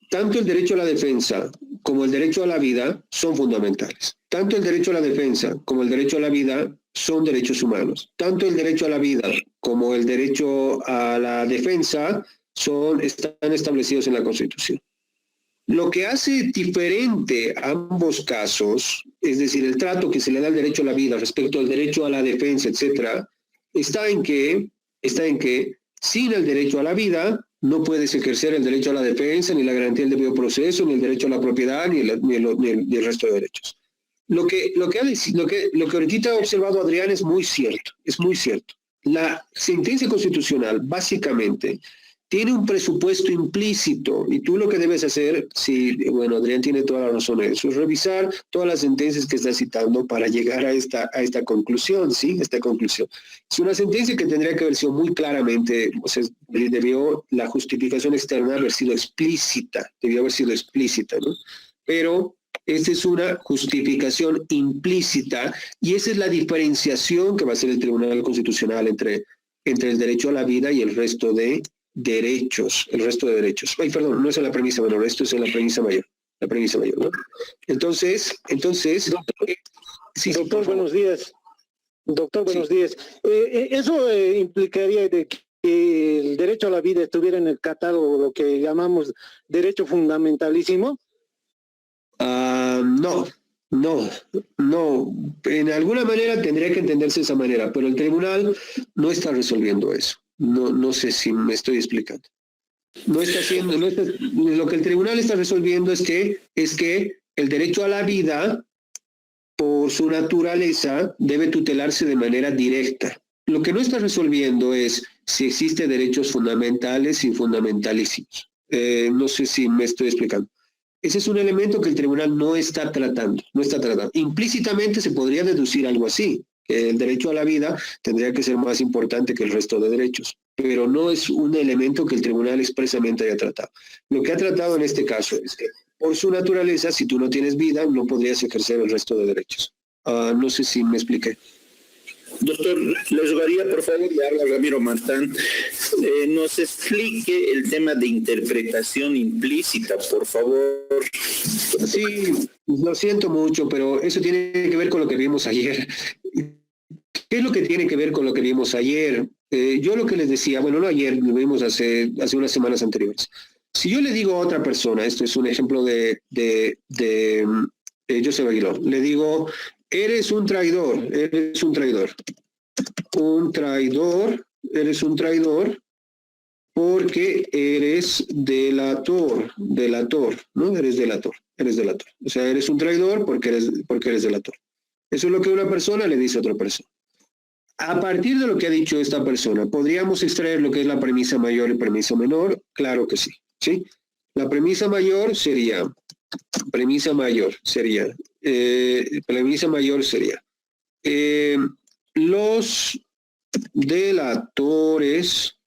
Tanto el derecho a la defensa como el derecho a la vida son fundamentales. Tanto el derecho a la defensa como el derecho a la vida son derechos humanos. Tanto el derecho a la vida como el derecho a la defensa están establecidos en la Constitución. Lo que hace diferente ambos casos, es decir, el trato que se le da al derecho a la vida respecto al derecho a la defensa, etcétera, está en que sin el derecho a la vida no puedes ejercer el derecho a la defensa, ni la garantía del debido proceso, ni el derecho a la propiedad, ni el resto de derechos. Lo que ahorita ha observado Adrián es muy cierto. La sentencia constitucional, básicamente, tiene un presupuesto implícito, y tú lo que debes hacer, Adrián tiene toda la razón en eso, es revisar todas las sentencias que está citando para llegar a esta conclusión, ¿sí? Esta conclusión. Es una sentencia que tendría que haber sido muy claramente, debió la justificación externa haber sido explícita, ¿no? Pero esta es una justificación implícita, y esa es la diferenciación que va a hacer el Tribunal Constitucional entre el derecho a la vida y el resto de derechos. Ay, perdón, no es en la premisa menor, esto es en la premisa mayor, ¿no? Entonces, Doctor, buenos días. Doctor, buenos Sí. días. ¿Eso implicaría de que el derecho a la vida estuviera en el catálogo, lo que llamamos derecho fundamentalísimo? No. En alguna manera tendría que entenderse de esa manera, pero el tribunal no está resolviendo eso. No sé si me estoy explicando. Lo que el tribunal está resolviendo es que el derecho a la vida, por su naturaleza, debe tutelarse de manera directa. Lo que no está resolviendo es si existen derechos fundamentales y fundamentalísimos. No sé si me estoy explicando. Ese es un elemento que el tribunal no está tratando. Implícitamente se podría deducir algo así, que el derecho a la vida tendría que ser más importante que el resto de derechos, pero no es un elemento que el tribunal expresamente haya tratado. Lo que ha tratado en este caso es que, por su naturaleza, si tú no tienes vida, no podrías ejercer el resto de derechos. No sé si me expliqué. Doctor, le rogaría, por favor, le habla Ramiro Martán, nos explique el tema de interpretación implícita, por favor. Sí, lo siento mucho, pero eso tiene que ver con lo que vimos ayer. ¿Qué es lo que tiene que ver con lo que vimos ayer? Yo lo que les decía, bueno, no ayer, lo vimos hace unas semanas anteriores. Si yo le digo a otra persona, esto es un ejemplo de Joseph Aguilar, le digo, eres un traidor. Eres un traidor porque eres delator, ¿no? Eres delator. O sea, eres un traidor porque eres delator. Eso es lo que una persona le dice a otra persona. A partir de lo que ha dicho esta persona, ¿podríamos extraer lo que es la premisa mayor y premisa menor? Claro que sí, ¿sí? La premisa mayor sería, los delatores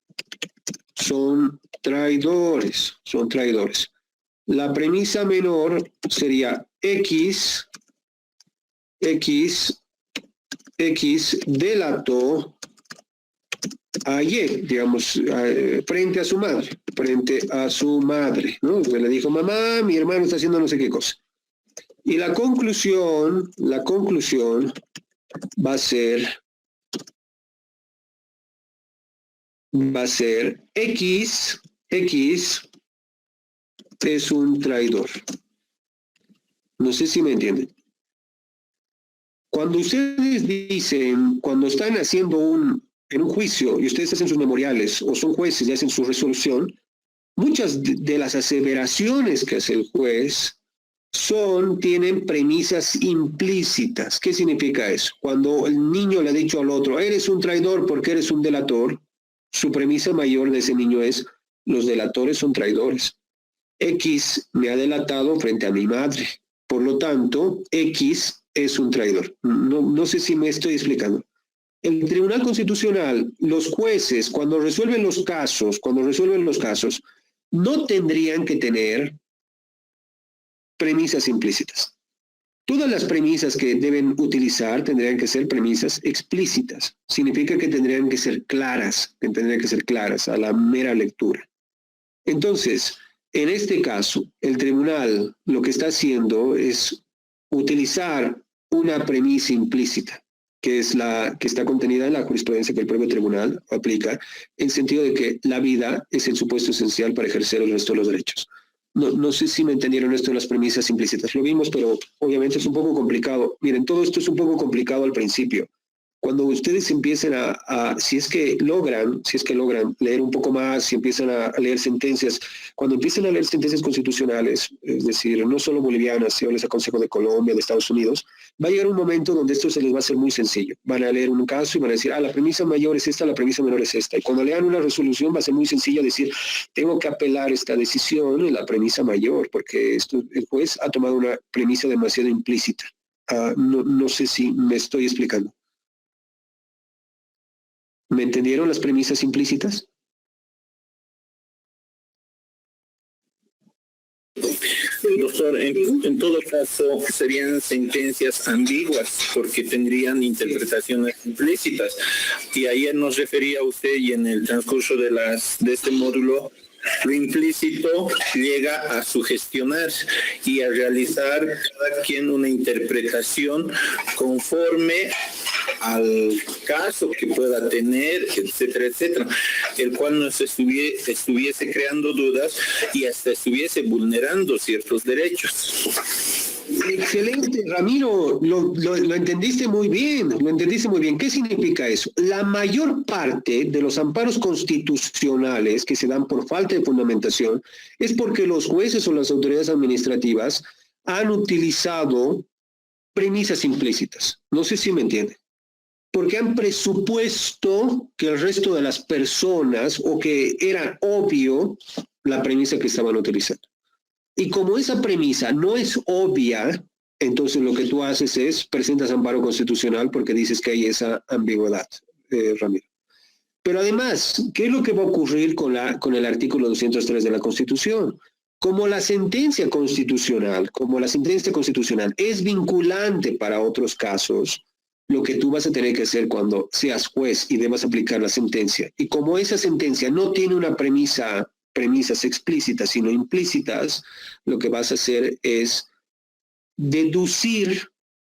son traidores. La premisa menor sería X delató a Y, digamos, frente a su madre, ¿no? Le dijo, mamá, mi hermano está haciendo no sé qué cosa. Y la conclusión va a ser X es un traidor. No sé si me entienden. Cuando ustedes dicen, cuando están haciendo en un juicio y ustedes hacen sus memoriales o son jueces y hacen su resolución, muchas de las aseveraciones que hace el juez tienen premisas implícitas. ¿Qué significa eso? Cuando el niño le ha dicho al otro, eres un traidor porque eres un delator, su premisa mayor de ese niño es, los delatores son traidores. X me ha delatado frente a mi madre. Por lo tanto, X es un traidor. No sé si me estoy explicando. El Tribunal Constitucional, los jueces, cuando resuelven los casos, no tendrían que tener premisas implícitas. Todas las premisas que deben utilizar tendrían que ser premisas explícitas. Significa que tendrían que ser claras a la mera lectura. Entonces, en este caso, el tribunal lo que está haciendo es utilizar una premisa implícita, que es la que está contenida en la jurisprudencia que el propio tribunal aplica, en sentido de que la vida es el supuesto esencial para ejercer el resto de los derechos. No sé si me entendieron esto de las premisas implícitas. Lo vimos, pero obviamente es un poco complicado. Miren, todo esto es un poco complicado al principio. Cuando ustedes empiecen si es que logran leer un poco más, si empiezan a leer sentencias, cuando empiecen a leer sentencias constitucionales, es decir, no solo bolivianas, yo les aconsejo de Colombia, de Estados Unidos, va a llegar un momento donde esto se les va a hacer muy sencillo. Van a leer un caso y van a decir, la premisa mayor es esta, la premisa menor es esta. Y cuando lean una resolución va a ser muy sencillo decir, tengo que apelar esta decisión en la premisa mayor, porque el juez ha tomado una premisa demasiado implícita. No sé si me estoy explicando. ¿Me entendieron las premisas implícitas? Doctor, en todo caso serían sentencias ambiguas porque tendrían interpretaciones implícitas. Y ayer nos refería usted y en el transcurso de este módulo, lo implícito llega a sugestionar y a realizar cada quien una interpretación conforme al caso que pueda tener, etcétera, etcétera, el cual nos estuviese creando dudas y hasta estuviese vulnerando ciertos derechos. Excelente, Ramiro, lo entendiste muy bien, lo entendiste muy bien. ¿Qué significa eso? La mayor parte de los amparos constitucionales que se dan por falta de fundamentación es porque los jueces o las autoridades administrativas han utilizado premisas implícitas. No sé si me entienden. Porque han presupuesto que el resto de las personas o que era obvio la premisa que estaban utilizando. Y como esa premisa no es obvia, entonces lo que tú haces es presentas amparo constitucional porque dices que hay esa ambigüedad, Ramiro. Pero además, ¿qué es lo que va a ocurrir con el artículo 203 de la Constitución? Como la sentencia constitucional es vinculante para otros casos, lo que tú vas a tener que hacer cuando seas juez y debas aplicar la sentencia, y como esa sentencia no tiene una premisas explícitas, sino implícitas, lo que vas a hacer es deducir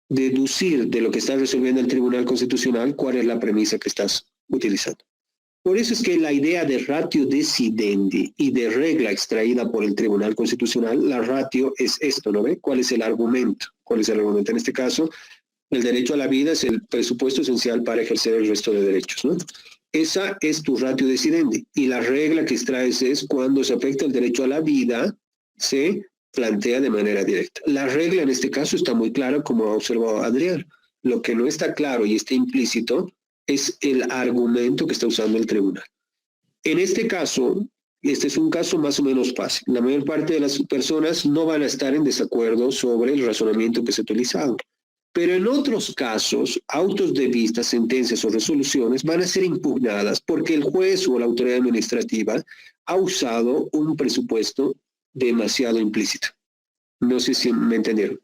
de lo que está resolviendo el Tribunal Constitucional cuál es la premisa que estás utilizando. Por eso es que la idea de ratio decidendi y de regla extraída por el Tribunal Constitucional, la ratio es esto, ¿no ve? ¿Cuál es el argumento? ¿Cuál es el argumento? En este caso, el derecho a la vida es el presupuesto esencial para ejercer el resto de derechos, ¿no? Esa es tu ratio decidendi. Y la regla que extraes es cuando se afecta el derecho a la vida, se plantea de manera directa. La regla en este caso está muy clara, como ha observado Adrián. Lo que no está claro y está implícito es el argumento que está usando el tribunal. En este caso, este es un caso más o menos fácil. La mayor parte de las personas no van a estar en desacuerdo sobre el razonamiento que se ha utilizado. Pero en otros casos, autos de vista, sentencias o resoluciones van a ser impugnadas porque el juez o la autoridad administrativa ha usado un presupuesto demasiado implícito. No sé si me entendieron.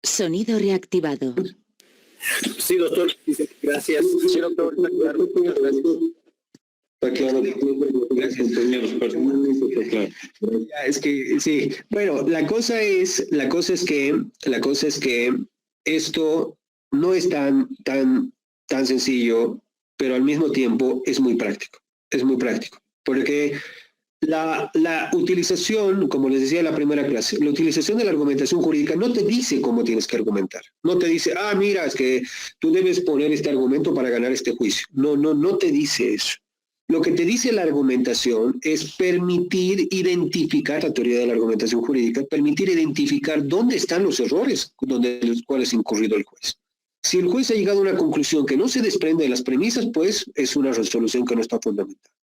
Sonido reactivado. Sí, doctor. Gracias. Sí, doctor, está claro. Muchas gracias. Está claro. Gracias, compañeros. Claro. Es que sí. Bueno, la cosa es que esto no es tan sencillo, pero al mismo tiempo es muy práctico. Es muy práctico, porque la utilización, como les decía en la primera clase, la utilización de la argumentación jurídica no te dice cómo tienes que argumentar. No te dice, mira, es que tú debes poner este argumento para ganar este juicio. No te dice eso. Lo que te dice la argumentación es permitir identificar, la teoría de la argumentación jurídica, permitir identificar dónde están los errores donde los cuales ha incurrido el juez. Si el juez ha llegado a una conclusión que no se desprende de las premisas, pues es una resolución que no está fundamentada.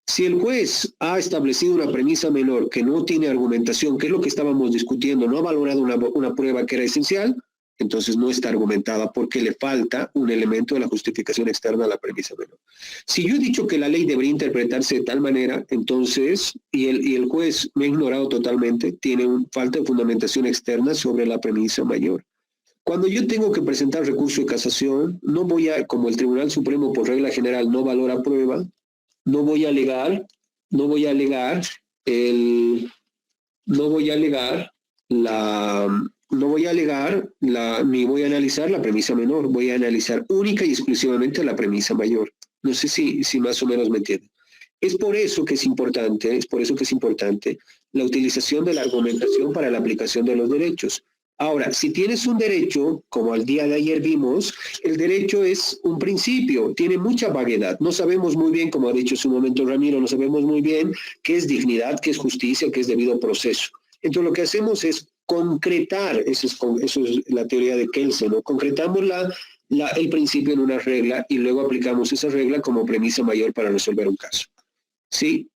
Si el juez ha establecido una premisa menor que no tiene argumentación, que es lo que estábamos discutiendo, no ha valorado una prueba que era esencial, entonces no está argumentada porque le falta un elemento de la justificación externa a la premisa menor. Si yo he dicho que la ley debería interpretarse de tal manera, entonces, y el juez me ha ignorado totalmente, tiene falta de fundamentación externa sobre la premisa mayor. Cuando yo tengo que presentar recurso de casación, no voy a, como el Tribunal Supremo por regla general no valora prueba, no voy a alegar ni voy a analizar la premisa menor, voy a analizar única y exclusivamente la premisa mayor. No sé si más o menos me entienden. Es por eso que es importante la utilización de la argumentación para la aplicación de los derechos. Ahora, si tienes un derecho, como al día de ayer vimos, el derecho es un principio, tiene mucha vaguedad. No sabemos muy bien, como ha dicho en su momento Ramiro, no sabemos muy bien qué es dignidad, qué es justicia, qué es debido proceso. Entonces lo que hacemos es concretar, eso es la teoría de Kelsen, ¿no? Concretamos el principio en una regla y luego aplicamos esa regla como premisa mayor para resolver un caso. ¿Sí?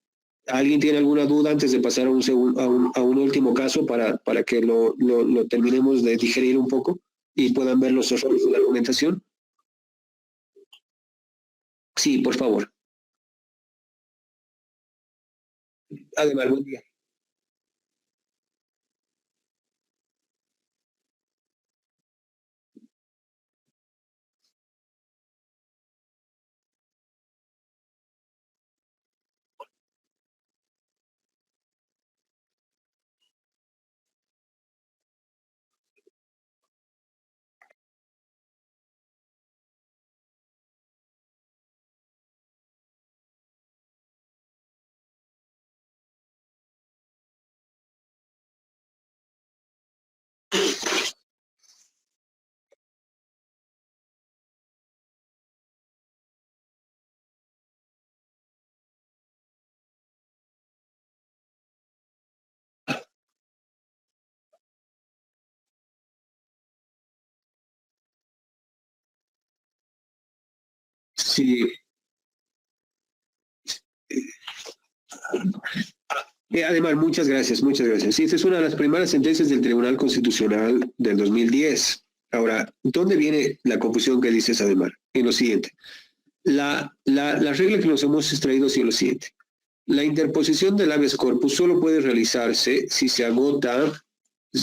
¿Alguien tiene alguna duda antes de pasar a un último caso para que lo terminemos de digerir un poco y puedan ver los errores de la argumentación? Sí, por favor. Además, buen día. Sí. Además, muchas gracias, muchas gracias. Sí, esta es una de las primeras sentencias del Tribunal Constitucional del 2010. Ahora, ¿dónde viene la confusión que dices, Ademar? En lo siguiente. La regla que nos hemos extraído es lo siguiente. La interposición del habeas corpus solo puede realizarse si se agota,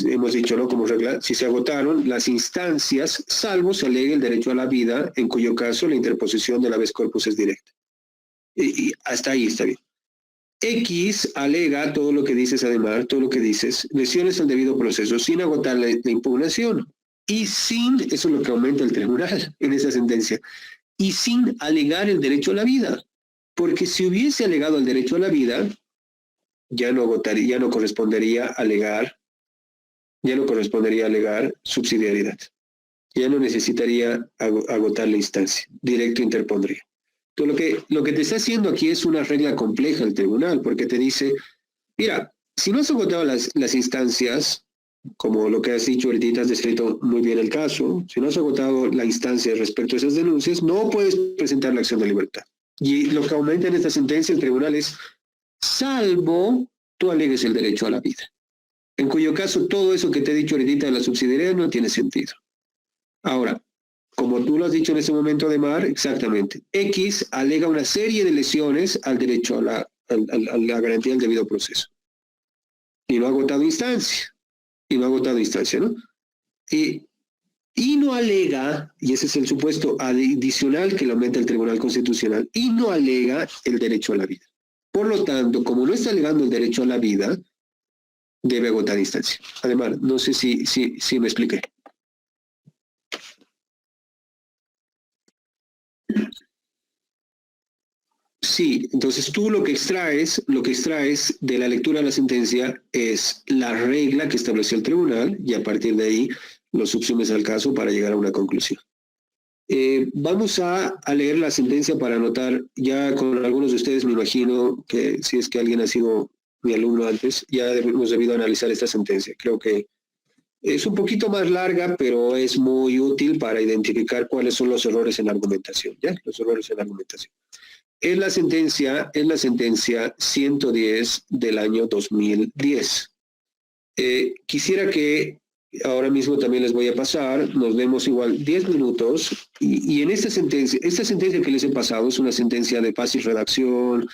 hemos dicho, ¿no? Como regla, si se agotaron las instancias, salvo se alegue el derecho a la vida, en cuyo caso la interposición del habeas corpus es directa. Y hasta ahí está bien. X alega todo lo que dices, además, todo lo que dices, lesiones al debido proceso, sin agotar la impugnación y sin, eso es lo que aumenta el tribunal en esa sentencia, y sin alegar el derecho a la vida. Porque si hubiese alegado el derecho a la vida, ya no correspondería alegar subsidiariedad. Ya no necesitaría agotar la instancia, directo interpondría. Entonces, lo que te está haciendo aquí es una regla compleja el tribunal, porque te dice, mira, si no has agotado las instancias, como lo que has dicho ahorita, has descrito muy bien el caso, si no has agotado la instancia respecto a esas denuncias, no puedes presentar la acción de libertad. Y lo que aumenta en esta sentencia el tribunal es, salvo tú alegues el derecho a la vida, en cuyo caso todo eso que te he dicho ahorita de la subsidiariedad no tiene sentido. Ahora, como tú lo has dicho en ese momento, Ademar, exactamente. X alega una serie de lesiones al derecho a la garantía del debido proceso. Y no ha agotado instancia. ¿No? Y no alega, y ese es el supuesto adicional que le aumenta el Tribunal Constitucional, y no alega el derecho a la vida. Por lo tanto, como no está alegando el derecho a la vida, debe agotar instancia. Además, no sé si me expliqué. Sí, entonces tú lo que extraes de la lectura de la sentencia es la regla que estableció el tribunal y a partir de ahí lo subsumes al caso para llegar a una conclusión. Vamos a leer la sentencia para anotar, ya con algunos de ustedes me imagino que si es que alguien ha sido mi alumno antes, ya hemos debido analizar esta sentencia. Creo que es un poquito más larga, pero es muy útil para identificar cuáles son los errores en la argumentación, ¿ya? Los errores en la argumentación. Es la sentencia 110 del año 2010. Quisiera que ahora mismo también les voy a pasar, nos demos igual 10 minutos, y en esta sentencia que les he pasado es una sentencia de fácil redacción,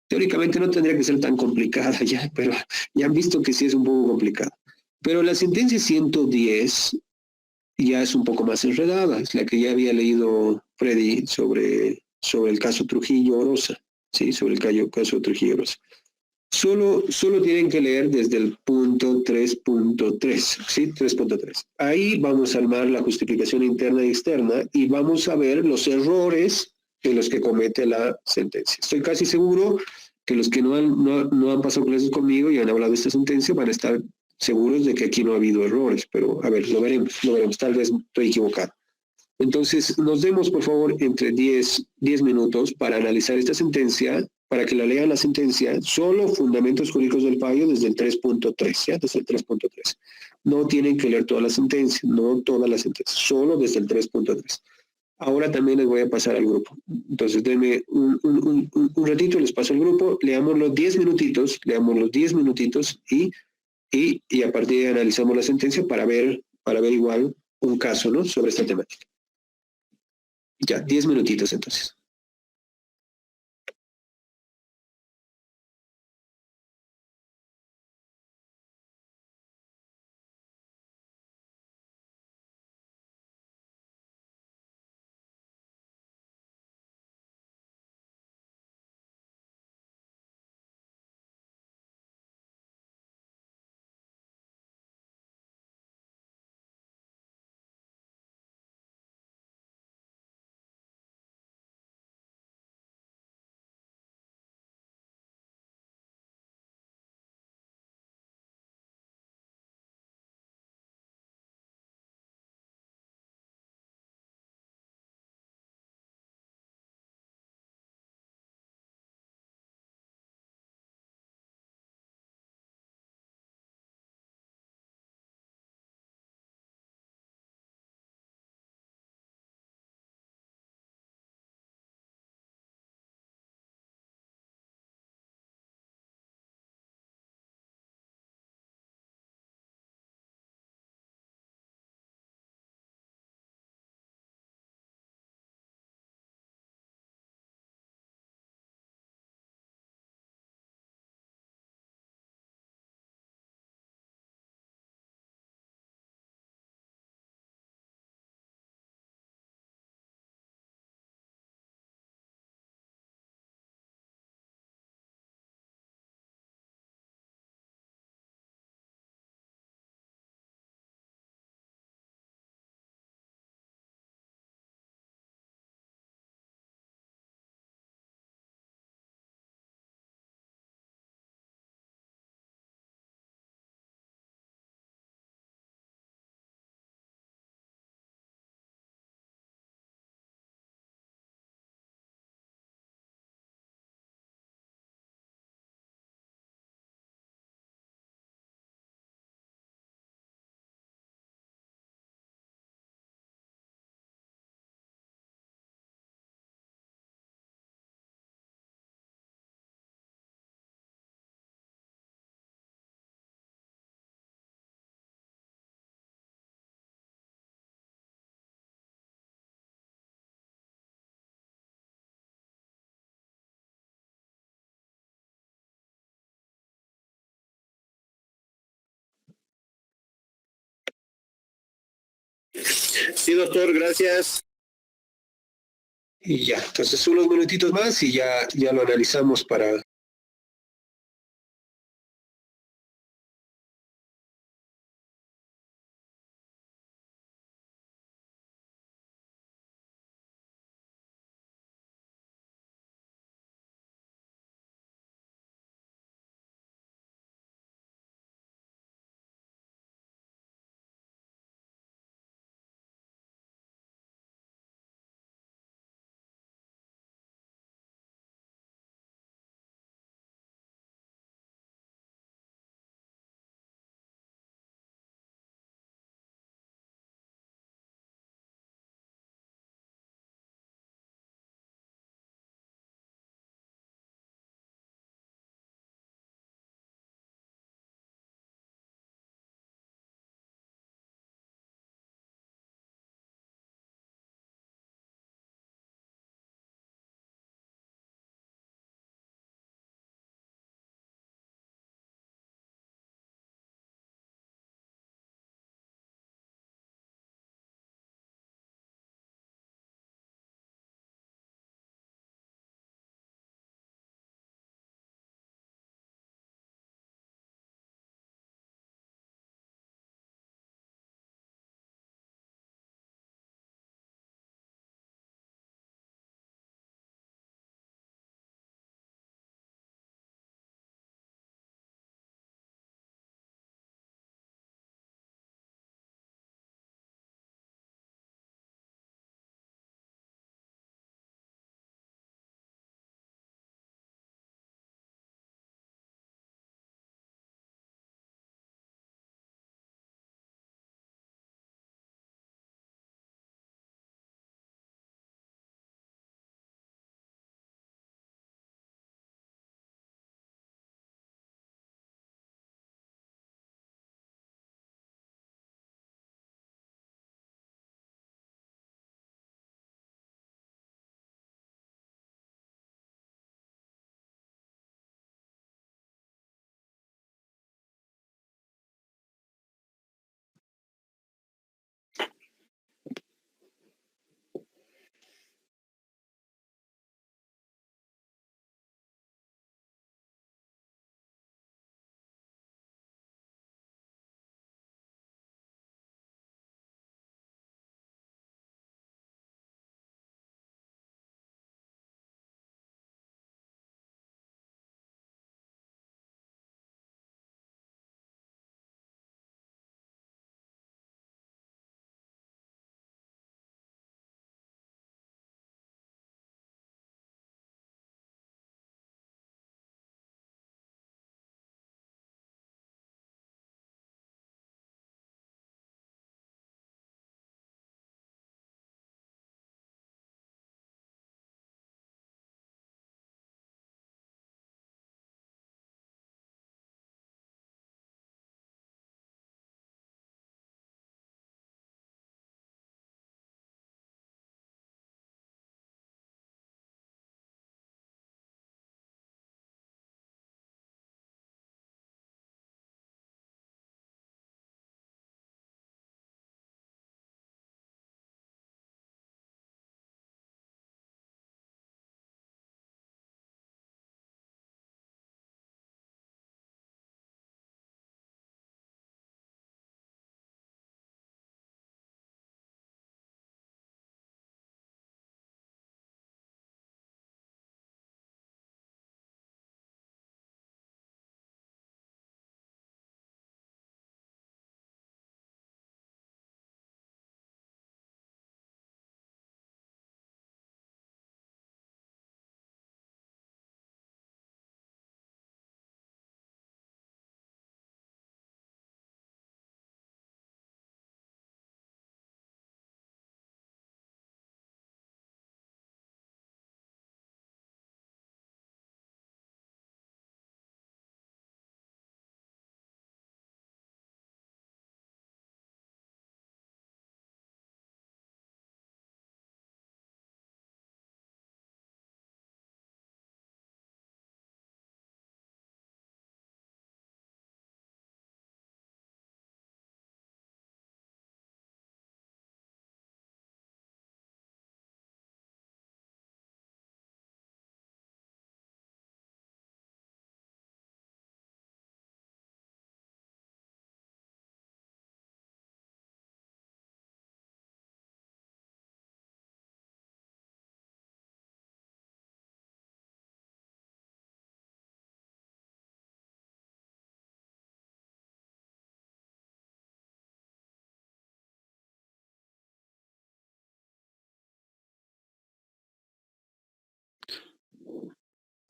teóricamente no tendría que ser tan complicada ya, pero ya han visto que sí es un poco complicada. Pero la sentencia 110 ya es un poco más enredada, es la que ya había leído Freddy sobre el caso Trujillo-Orosa, ¿sí? Sobre el caso Trujillo-Orosa. Solo tienen que leer desde el punto 3.3, ¿sí? 3.3. Ahí vamos a armar la justificación interna y externa y vamos a ver los errores en los que comete la sentencia. Estoy casi seguro que los que no han pasado clases conmigo y han hablado de esta sentencia van a estar seguros de que aquí no ha habido errores, pero a ver, lo veremos, tal vez estoy equivocado. Entonces, nos demos, por favor, entre 10 minutos para analizar esta sentencia, para que la lean la sentencia, solo fundamentos jurídicos del fallo desde el 3.3, ¿ya? Desde el 3.3. No tienen que leer toda la sentencia, no toda la sentencia, solo desde el 3.3. Ahora también les voy a pasar al grupo. Entonces, denme un ratito, les paso al grupo, leamos los 10 minutitos y a partir de ahí analizamos la sentencia para ver igual un caso, ¿no? Sobre esta temática. Ya, 10 minutitos entonces. Sí, doctor, gracias. Y ya, entonces unos minutitos más y ya lo analizamos para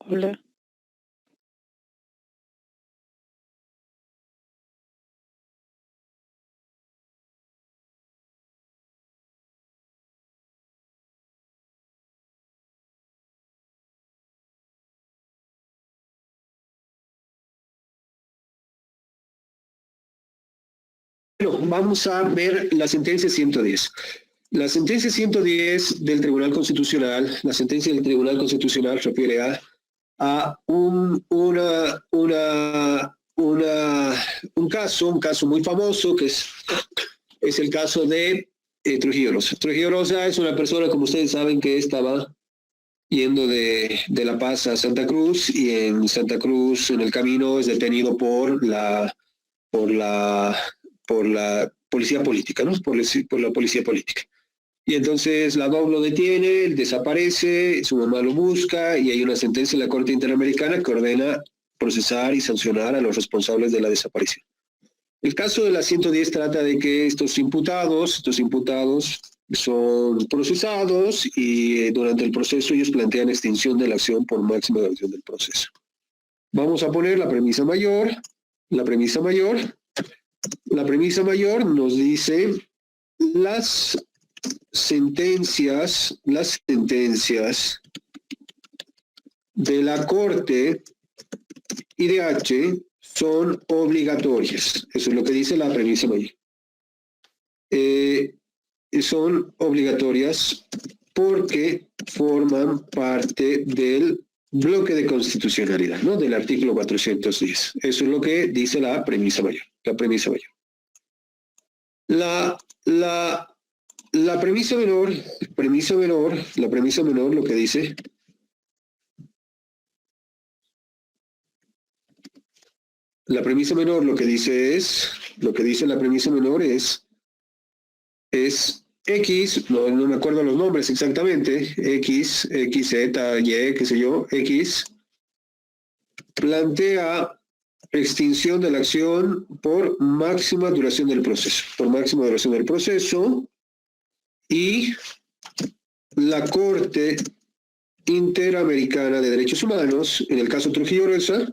Hola. Bueno, vamos a ver la sentencia 110. La sentencia 110 del Tribunal Constitucional, la sentencia del Tribunal Constitucional refiere a un caso muy famoso, que es el caso de Trujillo Rosa. Trujillo Rosa es una persona, como ustedes saben, que estaba yendo de La Paz a Santa Cruz, y en Santa Cruz, en el camino, es detenido por la policía política, ¿no? Por la policía política. Y entonces la DOC lo detiene, él desaparece, su mamá lo busca, y hay una sentencia en la Corte Interamericana que ordena procesar y sancionar a los responsables de la desaparición. El caso de la 110 trata de que estos imputados son procesados, y durante el proceso ellos plantean extinción de la acción por máxima duración del proceso. Vamos a poner la premisa mayor. La premisa mayor nos dice las sentencias de la Corte IDH son obligatorias. Eso es lo que dice la premisa mayor. Son obligatorias porque forman parte del bloque de constitucionalidad, ¿no? Del artículo 410. Eso es lo que dice la premisa mayor. La premisa mayor. La premisa menor lo que dice la premisa menor lo que dice la premisa menor es X, no me acuerdo los nombres exactamente, X, Z, Y, qué sé yo, X, plantea extinción de la acción por máxima duración del proceso, y la Corte Interamericana de Derechos Humanos, en el caso Trujillo Rosa,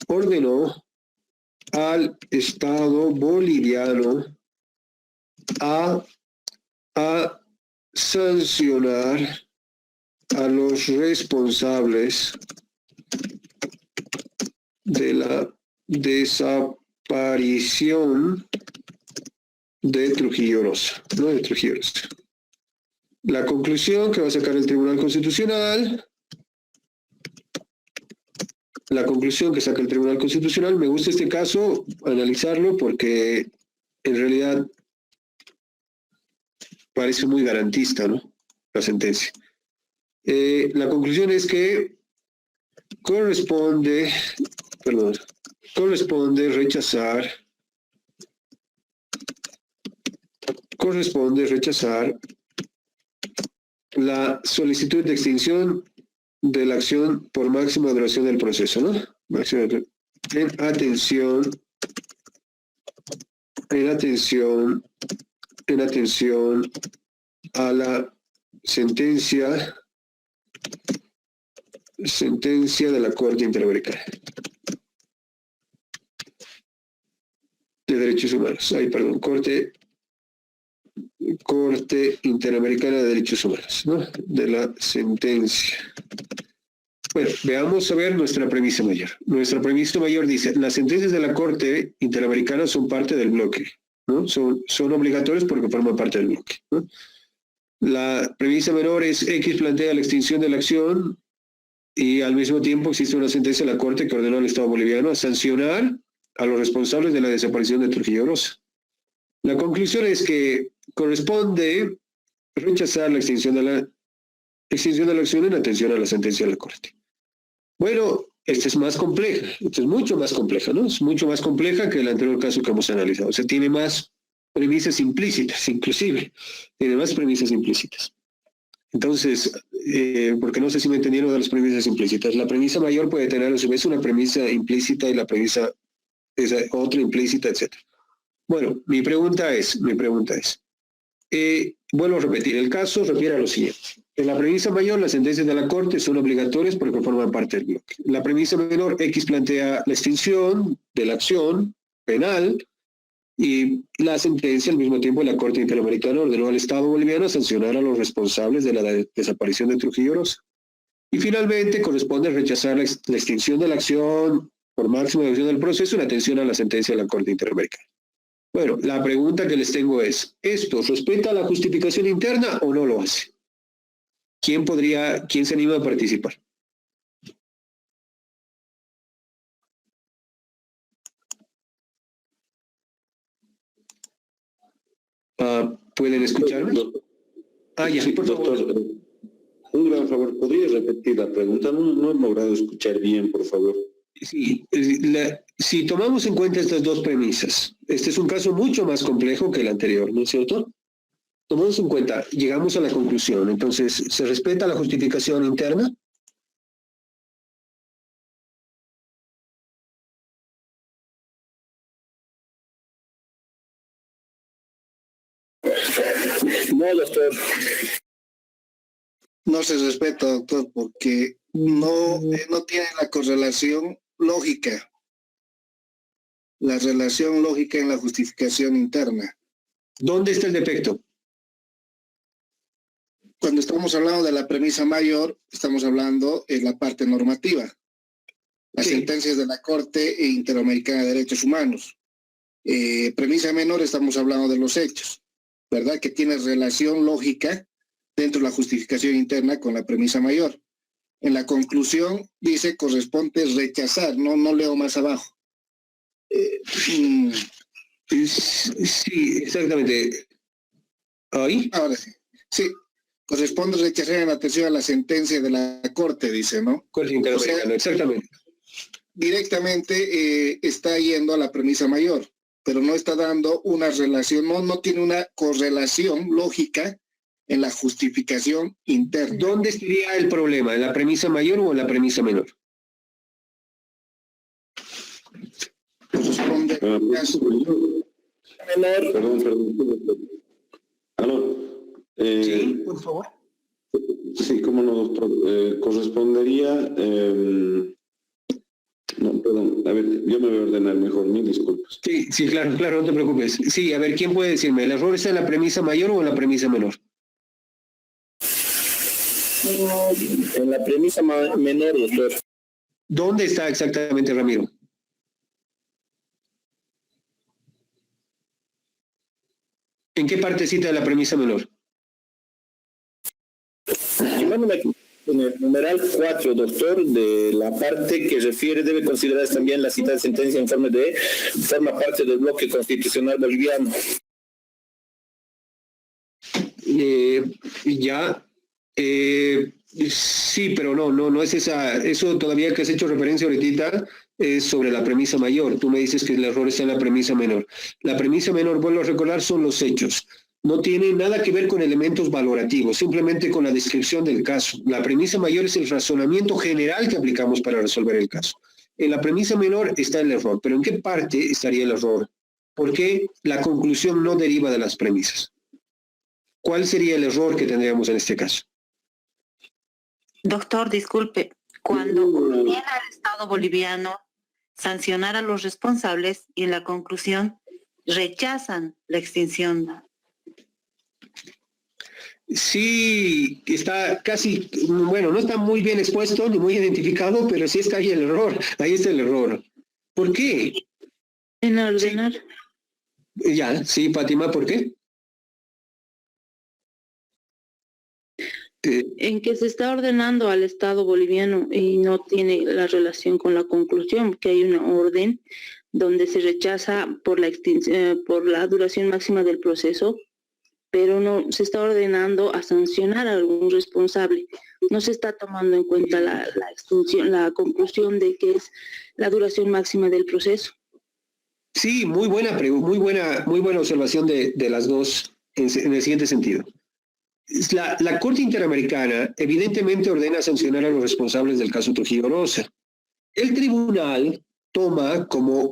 ordenó al Estado boliviano a sancionar a los responsables de la desaparición de Trujillo Rosa, ¿no? De Trujillo Rosa. La conclusión que va a sacar el Tribunal Constitucional, me gusta este caso, analizarlo, porque en realidad parece muy garantista, ¿no? La sentencia. La conclusión es que corresponde rechazar la solicitud de extinción de la acción por máxima duración del proceso, ¿no? En atención a la sentencia de la Corte Interamericana de Derechos Humanos. Corte Interamericana de Derechos Humanos, ¿no? De la sentencia. Bueno, veamos a ver nuestra premisa mayor. Nuestra premisa mayor dice: las sentencias de la Corte Interamericana son parte del bloque, ¿no? Son obligatorios porque forman parte del bloque, ¿no? La premisa menor es X plantea la extinción de la acción, y al mismo tiempo existe una sentencia de la Corte que ordenó al Estado boliviano a sancionar a los responsables de la desaparición de Trujillo Rosa. La conclusión es que corresponde rechazar la extinción de la acción en atención a la sentencia de la Corte. Bueno, esta es más compleja, esta es mucho más compleja, ¿no? Es mucho más compleja que el anterior caso que hemos analizado. O sea, tiene más premisas implícitas, inclusive. Tiene más premisas implícitas. Entonces, porque no sé si me entendieron de las premisas implícitas. La premisa mayor puede tener a su vez una premisa implícita y la premisa esa otra implícita, etc. Bueno, mi pregunta es, vuelvo a repetir, el caso refiere a lo siguiente. En la premisa mayor, las sentencias de la Corte son obligatorias porque forman parte del bloque. La premisa menor, X plantea la extinción de la acción penal y la sentencia, al mismo tiempo, la Corte Interamericana ordenó al Estado boliviano a sancionar a los responsables de la desaparición de Trujillo Orosa. Y finalmente, corresponde rechazar la extinción de la acción por máxima duración del proceso en atención a la sentencia de la Corte Interamericana. Bueno, la pregunta que les tengo es, ¿esto respeta la justificación interna o no lo hace? ¿Quién se anima a participar? ¿Pueden escucharme? Ya, Sí, por doctor, favor. un gran favor, ¿podría repetir la pregunta? No he logrado escuchar bien, por favor. Sí, si tomamos en cuenta estas dos premisas, este es un caso mucho más complejo que el anterior, ¿no es cierto? Tomamos en cuenta, llegamos a la conclusión, entonces, ¿se respeta la justificación interna? No, doctor. No se respeta, doctor, porque no tiene la correlación lógica. La relación lógica en la justificación interna. ¿Dónde está el defecto? Cuando estamos hablando de la premisa mayor, estamos hablando en la parte normativa. Las sentencias de la Corte Interamericana de Derechos Humanos. Premisa menor, estamos hablando de los hechos, ¿verdad? Que tiene relación lógica dentro de la justificación interna con la premisa mayor. En la conclusión dice corresponde rechazar, no leo más abajo. Sí, exactamente. ¿Ahí? Ahora sí. Sí, corresponde rechazar en atención a la sentencia de la Corte, dice, ¿no? Corte Interamericana, o sea, exactamente. Directamente está yendo a la premisa mayor, pero no está dando una relación, no tiene una correlación lógica en la justificación interna. ¿Dónde estaría el problema? ¿En la premisa mayor o en la premisa menor? Corresponde Perdón. ¿Aló? Sí, por favor. Sí, cómo no, doctor. Correspondería... no, perdón. A ver, yo me voy a ordenar mejor. Mil disculpas. Sí, claro, no te preocupes. Sí, a ver, ¿quién puede decirme? ¿El error está en la premisa mayor o en la premisa menor? En la premisa menor, doctor. ¿Dónde está exactamente, Ramiro? ¿En qué partecita de la premisa menor? En el numeral 4, doctor, de la parte que refiere, debe considerarse también la citada sentencia en forma parte del bloque constitucional boliviano. Sí, pero no es esa, eso todavía que has hecho referencia ahorita es sobre la premisa mayor. Tú me dices que el error está en la premisa menor. La premisa menor, vuelvo a recordar, son los hechos. No tiene nada que ver con elementos valorativos, simplemente con la descripción del caso. La premisa mayor es el razonamiento general que aplicamos para resolver el caso. En la premisa menor está el error, pero ¿en qué parte estaría el error? ¿Por qué la conclusión no deriva de las premisas? ¿Cuál sería el error que tendríamos en este caso? Doctor, disculpe, cuando ordena al Estado boliviano sancionar a los responsables y en la conclusión rechazan la extinción. Sí, está casi, bueno, no está muy bien expuesto ni muy identificado, pero sí está ahí el error, ahí está el error. ¿Por qué? En ordenar. Sí, Fátima, ¿por qué? En que se está ordenando al Estado boliviano y no tiene la relación con la conclusión, que hay una orden donde se rechaza por la duración máxima del proceso, pero no se está ordenando a sancionar a algún responsable. No se está tomando en cuenta la conclusión de que es la duración máxima del proceso. Sí, muy buena observación de las dos en el siguiente sentido. La Corte Interamericana evidentemente ordena sancionar a los responsables del caso Trujillo Orosa. El tribunal toma como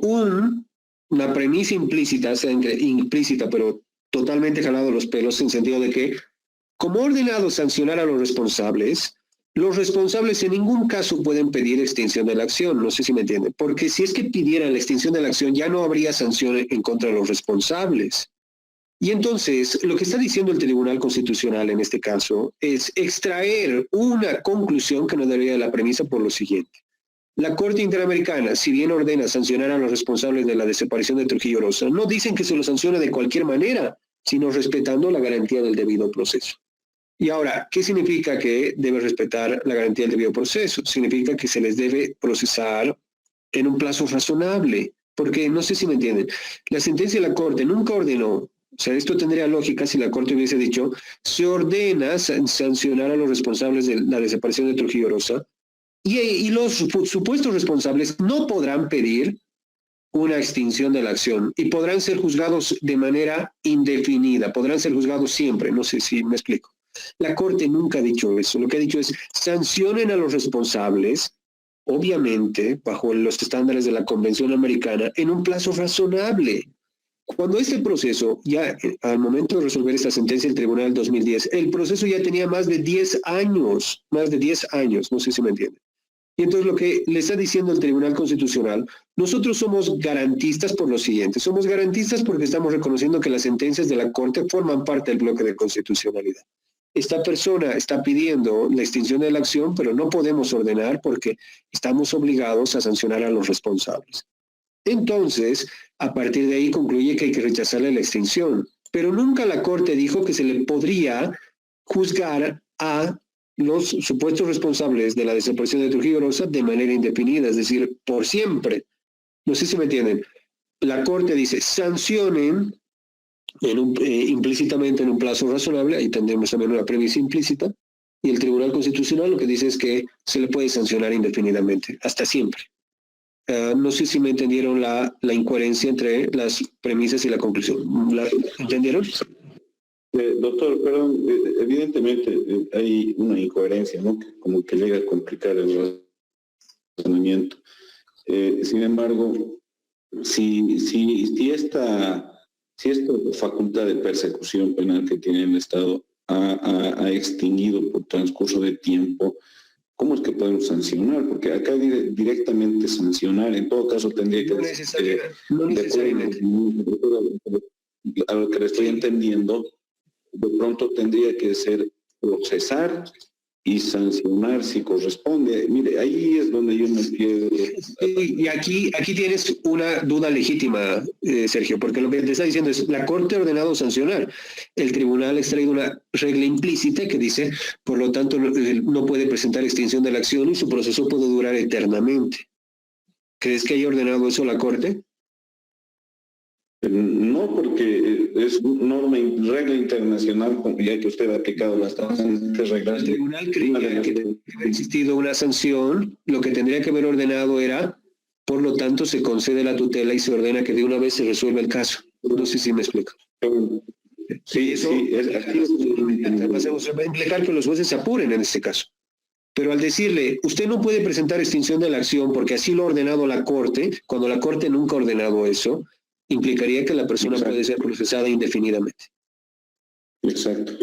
una premisa implícita, pero totalmente jalado los pelos, en sentido de que como ha ordenado sancionar a los responsables en ningún caso pueden pedir extinción de la acción, no sé si me entienden, porque si es que pidieran la extinción de la acción ya no habría sanción en contra de los responsables. Y entonces, lo que está diciendo el Tribunal Constitucional en este caso es extraer una conclusión que no debería de la premisa por lo siguiente. La Corte Interamericana, si bien ordena sancionar a los responsables de la desaparición de Trujillo Rosa, no dicen que se lo sancione de cualquier manera, sino respetando la garantía del debido proceso. Y ahora, ¿qué significa que debe respetar la garantía del debido proceso? Significa que se les debe procesar en un plazo razonable, porque no sé si me entienden. La sentencia de la Corte nunca ordenó, o sea, esto tendría lógica si la Corte hubiese dicho, se ordena sancionar a los responsables de la desaparición de Trujillo Rosa, y los supuestos responsables no podrán pedir una extinción de la acción y podrán ser juzgados de manera indefinida, podrán ser juzgados siempre, no sé si me explico. La Corte nunca ha dicho eso, lo que ha dicho es sancionen a los responsables, obviamente, bajo los estándares de la Convención Americana, en un plazo razonable. Cuando este proceso, ya al momento de resolver esta sentencia del Tribunal del 2010, el proceso ya tenía más de 10 años, no sé si me entienden. Y entonces lo que le está diciendo el Tribunal Constitucional, nosotros somos garantistas por lo siguiente, somos garantistas porque estamos reconociendo que las sentencias de la Corte forman parte del bloque de constitucionalidad. Esta persona está pidiendo la extinción de la acción, pero no podemos ordenar porque estamos obligados a sancionar a los responsables. Entonces, a partir de ahí concluye que hay que rechazarle la extinción, pero nunca la Corte dijo que se le podría juzgar a los supuestos responsables de la desaparición de Trujillo Rosa de manera indefinida, es decir, por siempre. No sé si me entienden. La Corte dice, sancionen implícitamente en un plazo razonable, ahí tendremos también una premisa implícita, y el Tribunal Constitucional lo que dice es que se le puede sancionar indefinidamente, hasta siempre. No sé si me entendieron la incoherencia entre las premisas y la conclusión. ¿La entendieron? Doctor, perdón, evidentemente hay una incoherencia, ¿no? Como que llega a complicar el razonamiento. Sin embargo, si esta facultad de persecución penal que tiene el Estado ha extinguido por transcurso de tiempo, ¿cómo es que podemos sancionar? Porque acá directamente sancionar, en todo caso tendría que... No necesariamente. A lo que le estoy entendiendo, de pronto tendría que ser procesar y sancionar si corresponde. Mire, ahí es donde yo me pierdo. Y aquí tienes una duda legítima, Sergio, porque lo que te está diciendo es, la Corte ha ordenado sancionar. El tribunal ha extraído una regla implícita que dice, por lo tanto, no puede presentar extinción de la acción y su proceso puede durar eternamente. ¿Crees que haya ordenado eso la Corte? No, porque es regla internacional, ya que usted ha aplicado bastantes reglas. El tribunal creía que debe haber existido una sanción, lo que tendría que haber ordenado era, por lo tanto, se concede la tutela y se ordena que de una vez se resuelva el caso. No sé si me explico. Sí, eso va a implicar que los jueces se apuren en este caso. Pero al decirle, usted no puede presentar extinción de la acción porque así lo ha ordenado la Corte, cuando la Corte nunca ha ordenado eso, implicaría que la persona puede ser procesada indefinidamente. Exacto.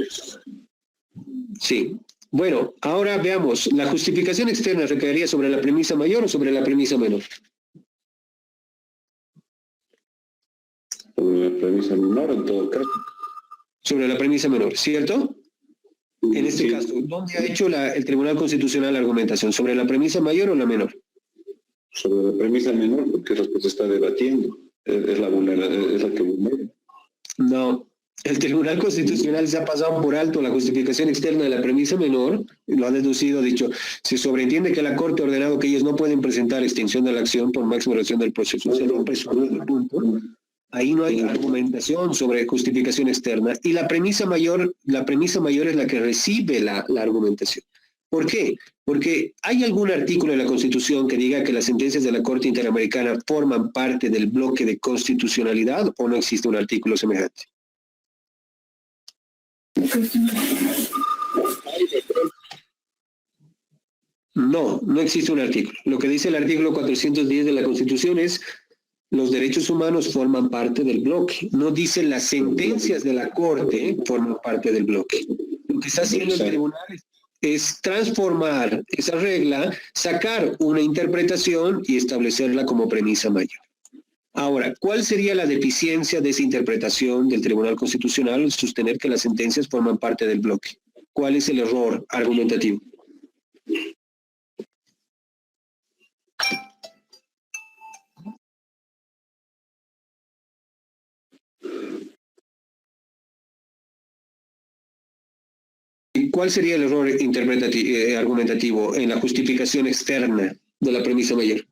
Sí. Bueno, ahora veamos, ¿la justificación externa recaería sobre la premisa mayor o sobre la premisa menor? Sobre la premisa menor, en todo caso. Sobre la premisa menor, ¿cierto? En este caso, ¿dónde ha hecho el Tribunal Constitucional la argumentación? ¿Sobre la premisa mayor o la menor? Sobre la premisa menor, porque es lo que se está debatiendo. Es la que vulnera. No, el Tribunal Constitucional se ha pasado por alto la justificación externa de la premisa menor, lo ha deducido, ha dicho, se sobreentiende que la Corte ha ordenado que ellos no pueden presentar extinción de la acción por máxima duración del proceso. Se rompe su punto. Ahí no hay argumentación sobre justificación externa y la premisa mayor es la que recibe la argumentación. ¿Por qué? Porque hay algún artículo en la Constitución que diga que las sentencias de la Corte Interamericana forman parte del bloque de constitucionalidad o no existe un artículo semejante. No existe un artículo. Lo que dice el artículo 410 de la Constitución es los derechos humanos forman parte del bloque. No dice las sentencias de la Corte forman parte del bloque. Lo que está haciendo el tribunal es transformar esa regla, sacar una interpretación y establecerla como premisa mayor. Ahora, ¿cuál sería la deficiencia de esa interpretación del Tribunal Constitucional al sostener que las sentencias forman parte del bloque? ¿Cuál es el error argumentativo? ¿Cuál sería el error argumentativo en la justificación externa de la premisa mayor?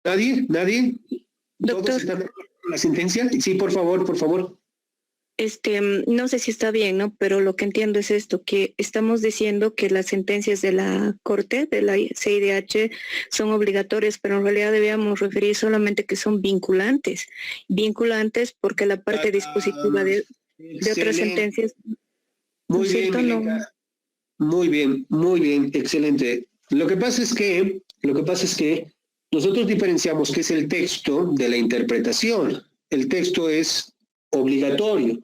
¿Nadie? ¿Nadie? Doctor. ¿Todos están de acuerdo con la sentencia? Sí, por favor, por favor. No sé si está bien, ¿no? Pero lo que entiendo es esto, que estamos diciendo que las sentencias de la Corte, de la CIDH, son obligatorias, pero en realidad debíamos referir solamente que son vinculantes. Vinculantes porque la parte dispositiva de otras sentencias... Muy bien, Milenka. Muy bien, excelente. Lo que pasa es que nosotros diferenciamos qué es el texto de la interpretación. El texto es obligatorio,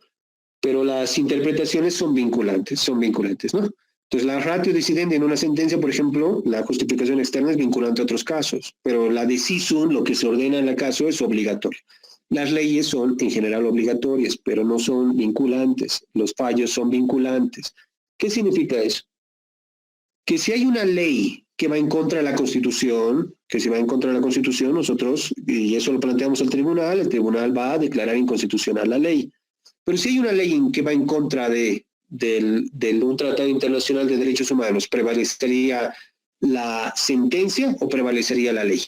pero las interpretaciones son vinculantes, ¿no? Entonces, la ratio decidente en una sentencia, por ejemplo, la justificación externa es vinculante a otros casos, pero la decisum, lo que se ordena en el caso, es obligatorio. Las leyes son en general obligatorias, pero no son vinculantes. Los fallos son vinculantes. ¿Qué significa eso? Que si hay una ley que va en contra de la Constitución, nosotros, y eso lo planteamos al tribunal, el tribunal va a declarar inconstitucional la ley. Pero si hay una ley que va en contra de un tratado internacional de derechos humanos, ¿prevalecería la sentencia o prevalecería la ley?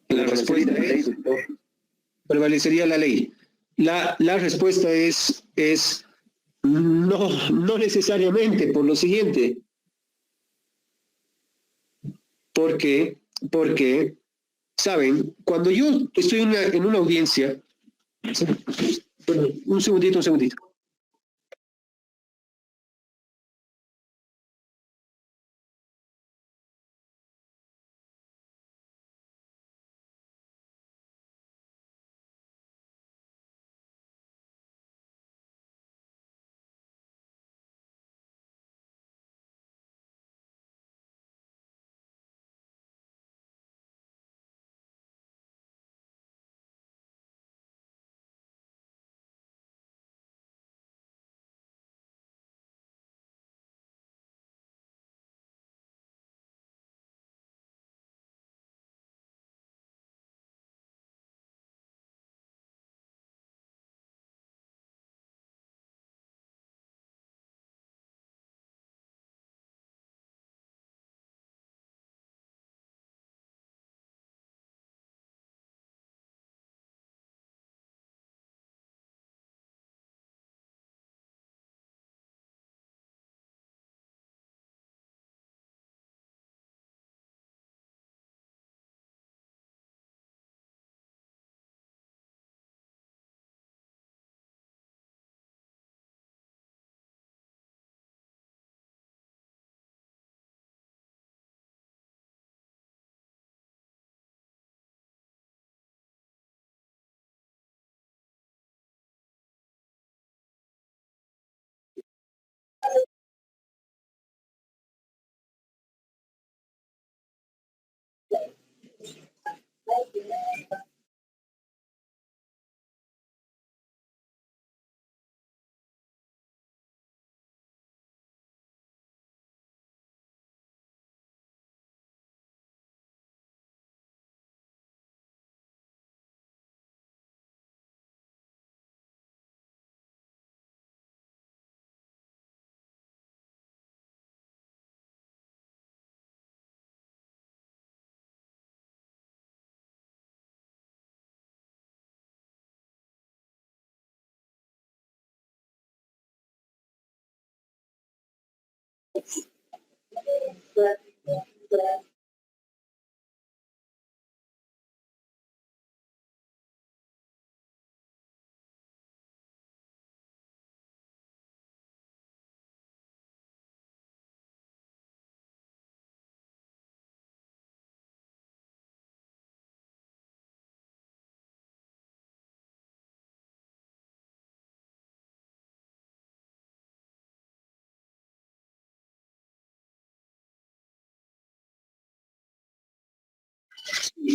La respuesta es, prevalecería la ley. La respuesta es no necesariamente, por lo siguiente. Porque, ¿saben? Cuando yo estoy en una audiencia, un segundito.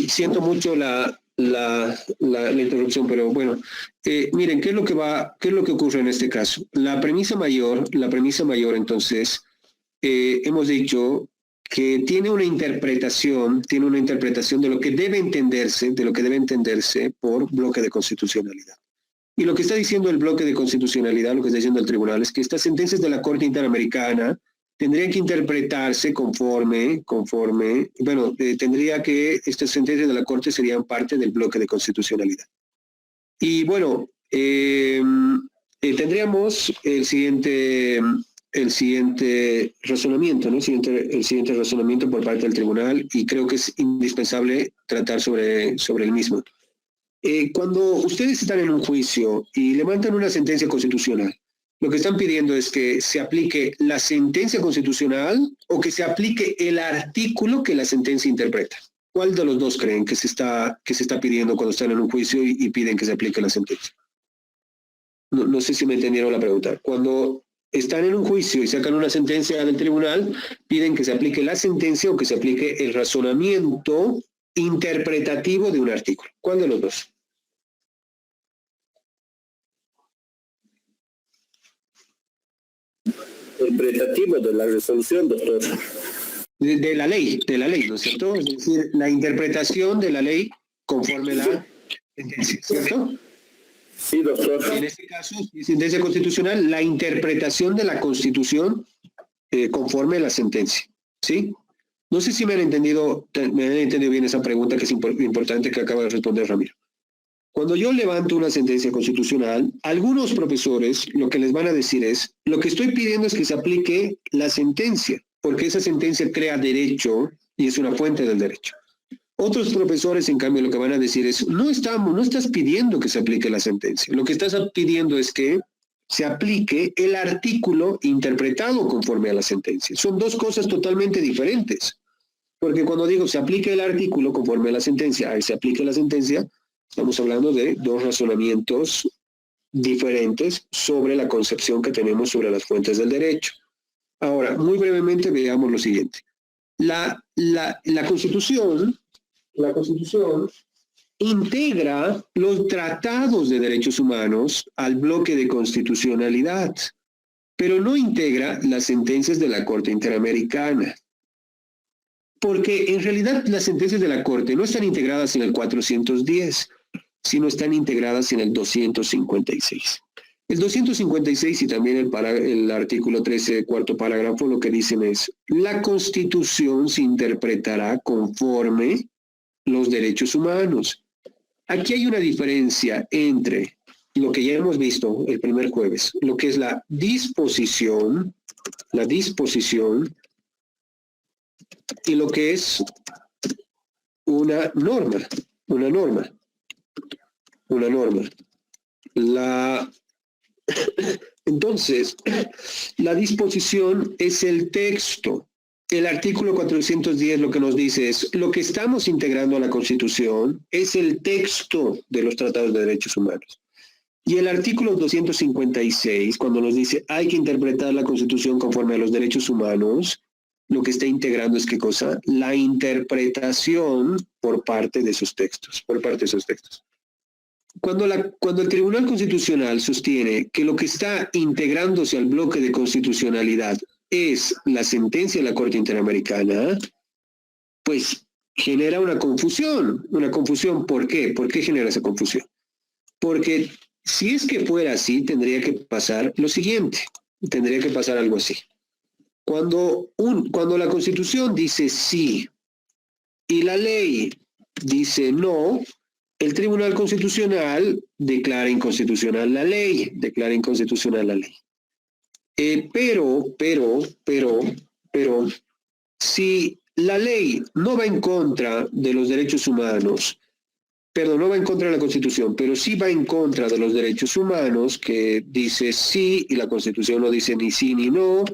Siento mucho la interrupción, pero bueno, miren, ¿qué es lo que ocurre en este caso? La premisa mayor, entonces, hemos dicho que tiene una interpretación de lo que debe entenderse por bloque de constitucionalidad. Y lo que está diciendo el bloque de constitucionalidad, lo que está diciendo el tribunal, es que estas sentencias de la Corte Interamericana tendrían que interpretarse tendría que estas sentencias de la Corte serían parte del bloque de constitucionalidad. Y bueno, tendríamos el siguiente razonamiento, ¿no? El siguiente razonamiento por parte del tribunal, y creo que es indispensable tratar sobre el mismo. Cuando ustedes están en un juicio y levantan una sentencia constitucional, lo que están pidiendo es que se aplique la sentencia constitucional o que se aplique el artículo que la sentencia interpreta. ¿Cuál de los dos creen que se está pidiendo cuando están en un juicio y piden que se aplique la sentencia? No sé si me entendieron la pregunta. Cuando están en un juicio y sacan una sentencia del tribunal, piden que se aplique la sentencia o que se aplique el razonamiento interpretativo de un artículo. ¿Cuál de los dos? Interpretativo de la resolución, doctor. De la ley, ¿no es cierto? Es decir, la interpretación de la ley conforme la sentencia, ¿cierto? Sí, doctor. En este caso, sentencia constitucional, la interpretación de la Constitución conforme a la sentencia, ¿sí? No sé si me han entendido bien esa pregunta que es importante que acaba de responder Ramiro. Cuando yo levanto una sentencia constitucional, algunos profesores lo que les van a decir es, lo que estoy pidiendo es que se aplique la sentencia, porque esa sentencia crea derecho y es una fuente del derecho. Otros profesores, en cambio, lo que van a decir es, no estás pidiendo que se aplique la sentencia, lo que estás pidiendo es que se aplique el artículo interpretado conforme a la sentencia. Son dos cosas totalmente diferentes, porque cuando digo se aplique el artículo conforme a la sentencia, se aplique la sentencia, estamos hablando de dos razonamientos diferentes sobre la concepción que tenemos sobre las fuentes del derecho. Ahora, muy brevemente veamos lo siguiente. La Constitución integra los tratados de derechos humanos al bloque de constitucionalidad, pero no integra las sentencias de la Corte Interamericana. Porque en realidad las sentencias de la Corte no están integradas en el 410, sino están integradas en el 256. El 256 y también el artículo 13, cuarto parágrafo, lo que dicen es, la Constitución se interpretará conforme los derechos humanos. Aquí hay una diferencia entre lo que ya hemos visto el primer jueves, lo que es la disposición y lo que es una norma. Entonces, la disposición es el texto. El artículo 410 lo que nos dice es, lo que estamos integrando a la Constitución es el texto de los tratados de derechos humanos. Y el artículo 256, cuando nos dice, hay que interpretar la Constitución conforme a los derechos humanos, lo que está integrando es ¿qué cosa? La interpretación por parte de esos textos, Cuando el Tribunal Constitucional sostiene que lo que está integrándose al bloque de constitucionalidad es la sentencia de la Corte Interamericana, pues genera una confusión. ¿Por qué? ¿Por qué genera esa confusión? Porque si es que fuera así, tendría que pasar lo siguiente, tendría que pasar algo así. Cuando la Constitución dice sí y la ley dice no, el Tribunal Constitucional declara inconstitucional la ley. Pero, si la ley no va en contra de los derechos humanos, perdón, no va en contra de la Constitución, pero sí va en contra de los derechos humanos, que dice sí y la Constitución no dice ni sí ni no,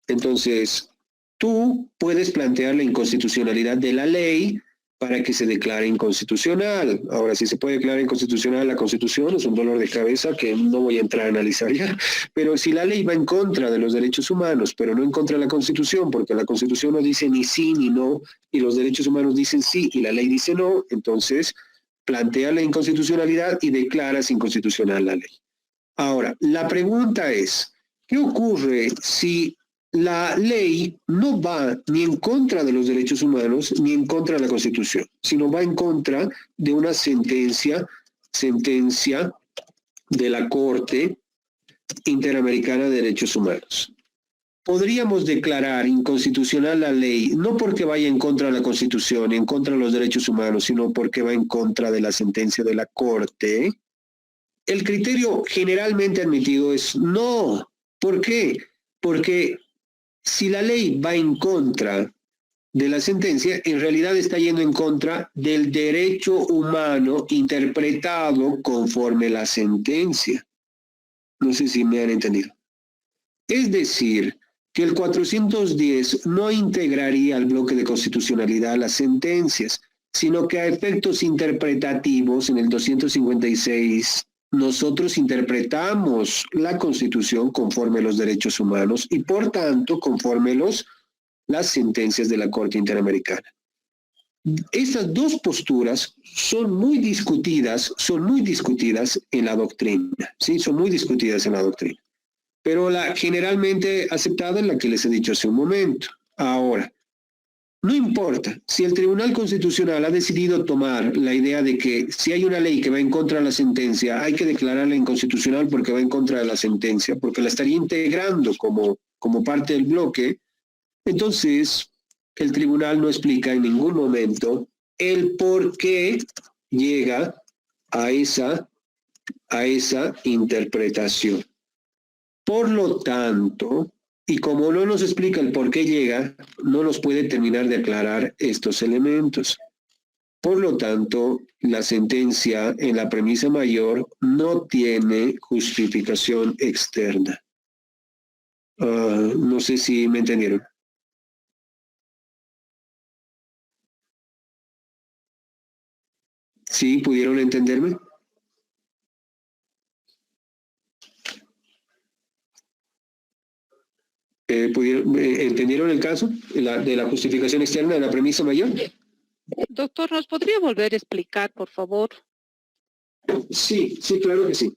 entonces tú puedes plantear la inconstitucionalidad de la ley para que se declare inconstitucional. Ahora, si se puede declarar inconstitucional la Constitución, es un dolor de cabeza que no voy a entrar a analizar ya, pero si la ley va en contra de los derechos humanos, pero no en contra de la Constitución, porque la Constitución no dice ni sí ni no, y los derechos humanos dicen sí y la ley dice no, entonces plantea la inconstitucionalidad y declaras inconstitucional la ley. Ahora, la pregunta es, ¿qué ocurre si la ley no va ni en contra de los derechos humanos ni en contra de la Constitución, sino va en contra de una sentencia de la Corte Interamericana de Derechos Humanos? Podríamos declarar inconstitucional la ley, no porque vaya en contra de la Constitución, en contra de los derechos humanos, sino porque va en contra de la sentencia de la Corte. El criterio generalmente admitido es no. ¿Por qué? Porque si la ley va en contra de la sentencia, en realidad está yendo en contra del derecho humano interpretado conforme la sentencia. No sé si me han entendido. Es decir, que el 410 no integraría al bloque de constitucionalidad las sentencias, sino que a efectos interpretativos en el 256 nosotros interpretamos la Constitución conforme a los derechos humanos y por tanto conforme las sentencias de la Corte Interamericana. Estas dos posturas son muy discutidas en la doctrina, ¿sí? Son muy discutidas en la doctrina. Pero la generalmente aceptada es la que les he dicho hace un momento. Ahora, no importa si el Tribunal Constitucional ha decidido tomar la idea de que si hay una ley que va en contra de la sentencia, hay que declararla inconstitucional porque va en contra de la sentencia, porque la estaría integrando como parte del bloque, entonces el tribunal no explica en ningún momento el por qué llega a esa interpretación. Por lo tanto, y como no nos explica el por qué llega, no nos puede terminar de aclarar estos elementos. Por lo tanto, la sentencia en la premisa mayor no tiene justificación externa. No sé si me entendieron. ¿Sí? ¿Pudieron entenderme? ¿Entendieron el caso de la justificación externa de la premisa mayor? Doctor, ¿nos podría volver a explicar, por favor? Sí, claro que sí.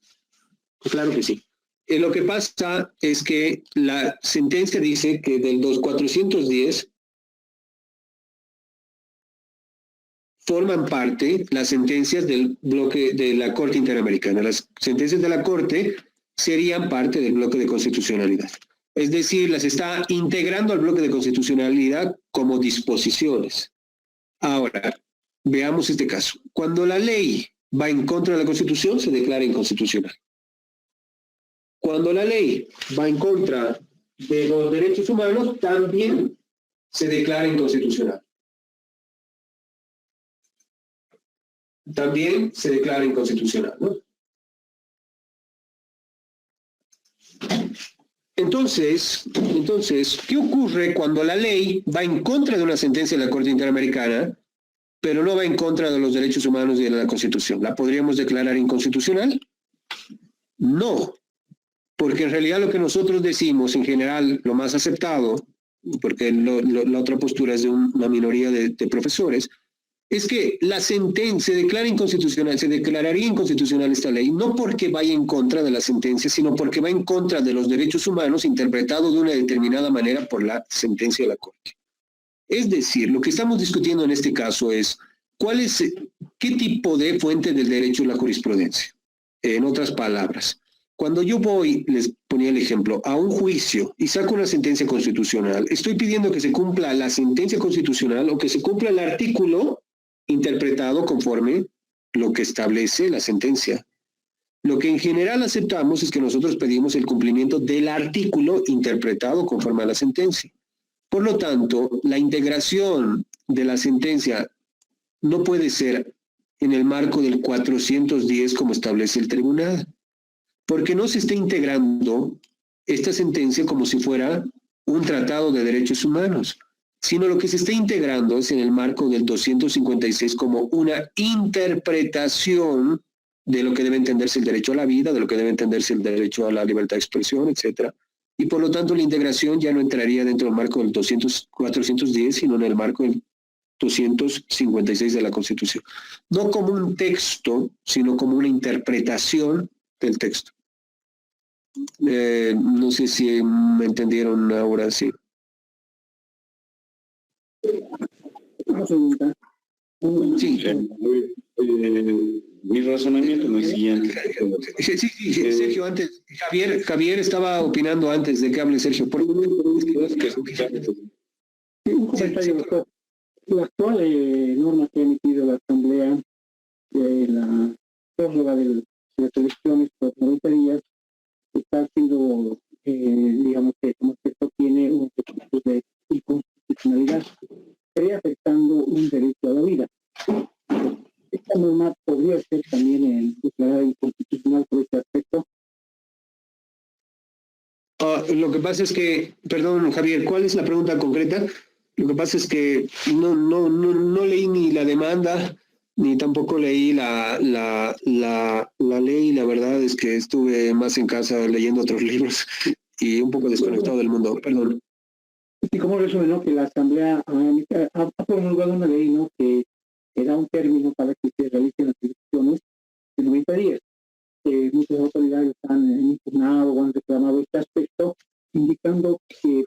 Claro que sí. Lo que pasa es que la sentencia dice que del 410 forman parte las sentencias del bloque de la Corte Interamericana. Las sentencias de la Corte serían parte del bloque de constitucionalidad. Es decir, las está integrando al bloque de constitucionalidad como disposiciones. Ahora, veamos este caso. Cuando la ley va en contra de la Constitución, se declara inconstitucional. Cuando la ley va en contra de los derechos humanos, también se declara inconstitucional. También se declara inconstitucional, ¿no? Entonces, ¿qué ocurre cuando la ley va en contra de una sentencia de la Corte Interamericana, pero no va en contra de los derechos humanos y de la Constitución? ¿La podríamos declarar inconstitucional? No, porque en realidad lo que nosotros decimos, en general, lo más aceptado, porque la otra postura es de una minoría de profesores, es que la sentencia se declara inconstitucional, se declararía inconstitucional esta ley, no porque vaya en contra de la sentencia, sino porque va en contra de los derechos humanos interpretados de una determinada manera por la sentencia de la Corte. Es decir, lo que estamos discutiendo en este caso es qué tipo de fuente del derecho es la jurisprudencia. En otras palabras, cuando yo voy, les ponía el ejemplo, a un juicio y saco una sentencia constitucional, estoy pidiendo que se cumpla la sentencia constitucional o que se cumpla el artículo interpretado conforme lo que establece la sentencia. Lo que en general aceptamos es que nosotros pedimos el cumplimiento del artículo interpretado conforme a la sentencia. Por lo tanto, la integración de la sentencia no puede ser en el marco del 410 como establece el tribunal, porque no se está integrando esta sentencia como si fuera un tratado de derechos humanos, sino lo que se está integrando es en el marco del 256 como una interpretación de lo que debe entenderse el derecho a la vida, de lo que debe entenderse el derecho a la libertad de expresión, etcétera. Y por lo tanto la integración ya no entraría dentro del marco del 410, sino en el marco del 256 de la Constitución. No como un texto, sino como una interpretación del texto. No sé si me entendieron ahora, sí. Sí. Mi razonamiento no es siguiente. Sí, Sergio, antes, Javier estaba opinando antes de que hable Sergio. Un comentario, doctor. La actual norma que ha emitido la Asamblea de la prórroga de las elecciones por 90 días está haciendo, digamos que como esto tiene un recurso de inconstitucionalidad, estaría afectando un derecho a la vida. Esta norma podría ser también declarada inconstitucional por este aspecto. Lo que pasa es que, perdón, Javier, ¿cuál es la pregunta concreta? Lo que pasa es que no leí ni la demanda, ni tampoco leí la ley. La verdad es que estuve más en casa leyendo otros libros y un poco desconectado del mundo. Perdón. Y como resumen, ¿no? Que la Asamblea ha promulgado una ley, ¿no? Que da un término para que se realicen las elecciones de 90 días. Muchas autoridades han impugnado o han reclamado este aspecto, indicando que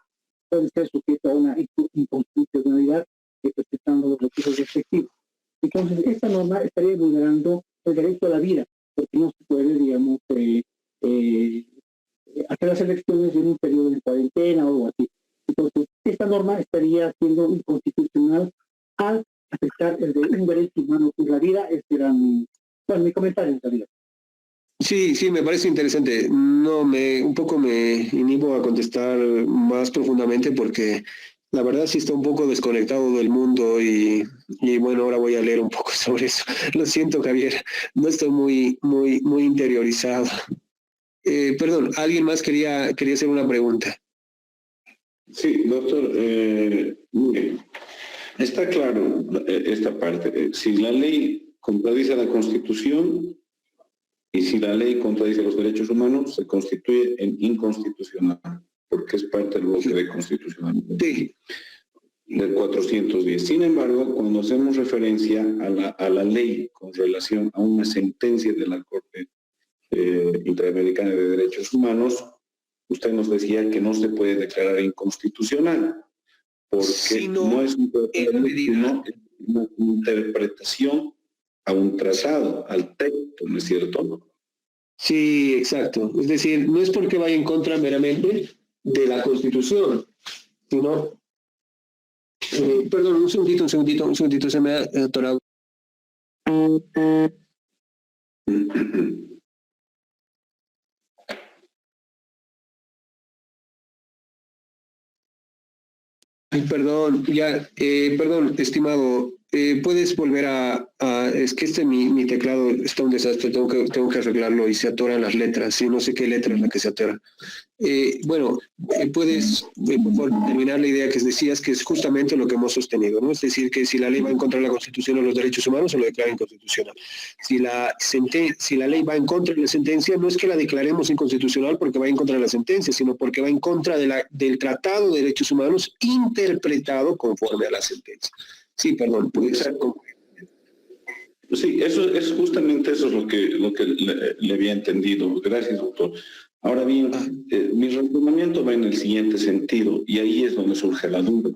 puede ser sujeto a una inconstitucionalidad presentando los recursos respectivos. Entonces, esta norma estaría vulnerando el derecho a la vida, porque no se puede, digamos, hacer las elecciones en un periodo de cuarentena o algo así. Entonces, esta norma estaría siendo inconstitucional al afectar un derecho humano que es la vida. Este era mi comentario en realidad. Sí, me parece interesante. Un poco me inhibo a contestar más profundamente porque la verdad sí está un poco desconectado del mundo y bueno, ahora voy a leer un poco sobre eso. Lo siento, Javier, no estoy muy interiorizado. Perdón, ¿alguien más quería hacer una pregunta? Sí, doctor, está claro esta parte. Si la ley contradice la Constitución y si la ley contradice los derechos humanos, se constituye en inconstitucional, porque es parte del bloque de constitucionalidad. Sí. Del 410. Sin embargo, cuando hacemos referencia a la ley con relación a una sentencia de la Corte Interamericana de Derechos Humanos, usted nos decía que no se puede declarar inconstitucional, porque no es una interpretación a un trazado, al texto, ¿no es cierto? Sí, exacto. Es decir, no es porque vaya en contra meramente de la Constitución, sino... perdón, un segundito, se me ha atorado. Perdón, perdón, estimado, puedes volver es que mi teclado está un desastre, tengo que arreglarlo y se atoran las letras, y no sé qué letra es la que se atora. Puedes, por favor, terminar la idea que decías, que es justamente lo que hemos sostenido, ¿no? Es decir, que si la ley va en contra de la Constitución o los derechos humanos, se lo declara inconstitucional. Si la ley va en contra de la sentencia, no es que la declaremos inconstitucional porque va en contra de la sentencia, sino porque va en contra del Tratado de Derechos Humanos interpretado conforme a la sentencia. Sí, perdón, puede ser. Sí, justamente eso es lo que le había entendido. Gracias, doctor. Ahora bien, mi razonamiento va en el siguiente sentido, y ahí es donde surge la duda.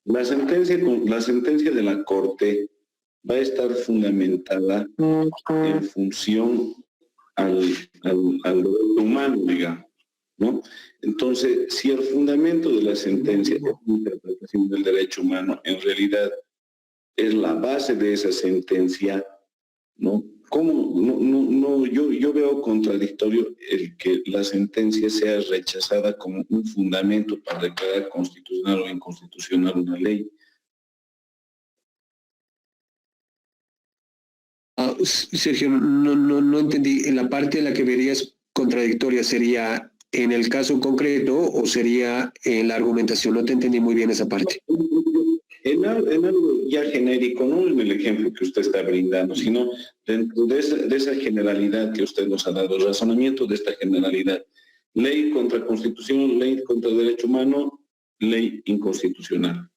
La sentencia de la Corte va a estar fundamentada en función al derecho humano, digamos, ¿no? Entonces, si el fundamento de la sentencia es la interpretación del derecho humano, en realidad es la base de esa sentencia, ¿no? yo veo contradictorio el que la sentencia sea rechazada como un fundamento para declarar constitucional o inconstitucional una ley. Sergio, no entendí. En la parte en la que verías contradictoria, ¿sería en el caso concreto o sería en la argumentación? No te entendí muy bien esa parte. En algo ya genérico, no en el ejemplo que usted está brindando, sino dentro de esa generalidad que usted nos ha dado, el razonamiento de esta generalidad. Ley contra constitución, ley contra derecho humano, ley inconstitucional.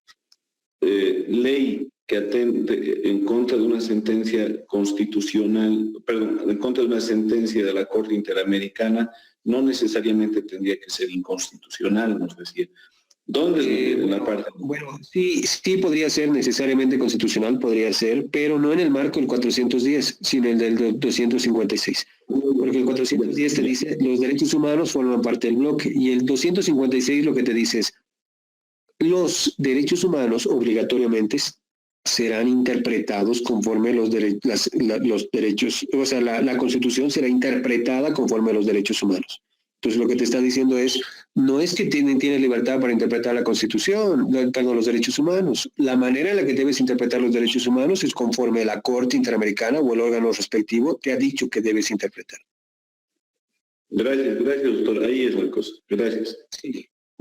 Ley que atente en contra de una sentencia constitucional, perdón, en contra de una sentencia de la Corte Interamericana, no necesariamente tendría que ser inconstitucional, nos decía. ¿Dónde es la parte? Bueno, sí podría ser necesariamente constitucional, podría ser, pero no en el marco del 410, sino el del 256. Porque el 410 te dice, los derechos humanos forman parte del bloque, y el 256 lo que te dice es, los derechos humanos obligatoriamente serán interpretados conforme los derechos, o sea, la Constitución será interpretada conforme a los derechos humanos. Entonces lo que te está diciendo es, no es que tienes libertad para interpretar la Constitución, perdón, los derechos humanos. La manera en la que debes interpretar los derechos humanos es conforme la Corte Interamericana o el órgano respectivo te ha dicho que debes interpretar. Gracias, doctor. Ahí es la cosa. Gracias.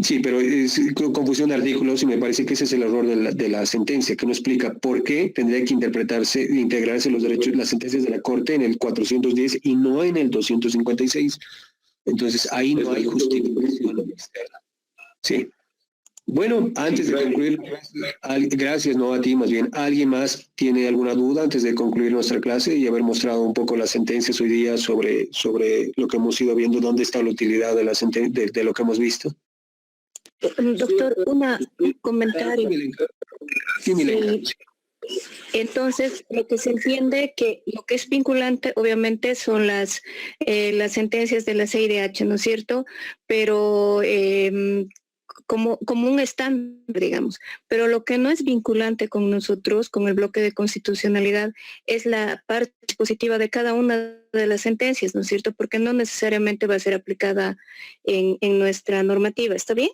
Sí, pero es confusión de artículos y me parece que ese es el error de la sentencia, que no explica por qué tendría que integrarse los derechos, las sentencias de la Corte en el 410 y no en el 256. Entonces, ahí no hay justificación externa. Sí. Bueno, antes de concluir, gracias, no a ti, más bien, ¿alguien más tiene alguna duda antes de concluir nuestra clase y haber mostrado un poco las sentencias hoy día sobre lo que hemos ido viendo, dónde está la utilidad de lo que hemos visto? Doctor, un comentario. Sí, Milenka. Entonces, lo que se entiende que lo que es vinculante, obviamente, son las sentencias de la CIDH, ¿no es cierto? Pero como un estándar, digamos. Pero lo que no es vinculante con nosotros, con el bloque de constitucionalidad, es la parte dispositiva de cada una de las sentencias, ¿no es cierto? Porque no necesariamente va a ser aplicada en nuestra normativa, ¿está bien?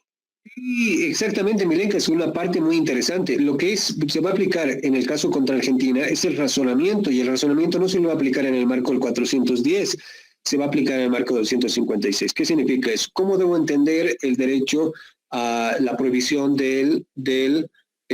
Sí, exactamente, Milenka, es una parte muy interesante. Lo que se va a aplicar en el caso contra Argentina es el razonamiento, y el razonamiento no se lo va a aplicar en el marco del 410, se va a aplicar en el marco del 256. ¿Qué significa eso? ¿Cómo debo entender el derecho a la prohibición del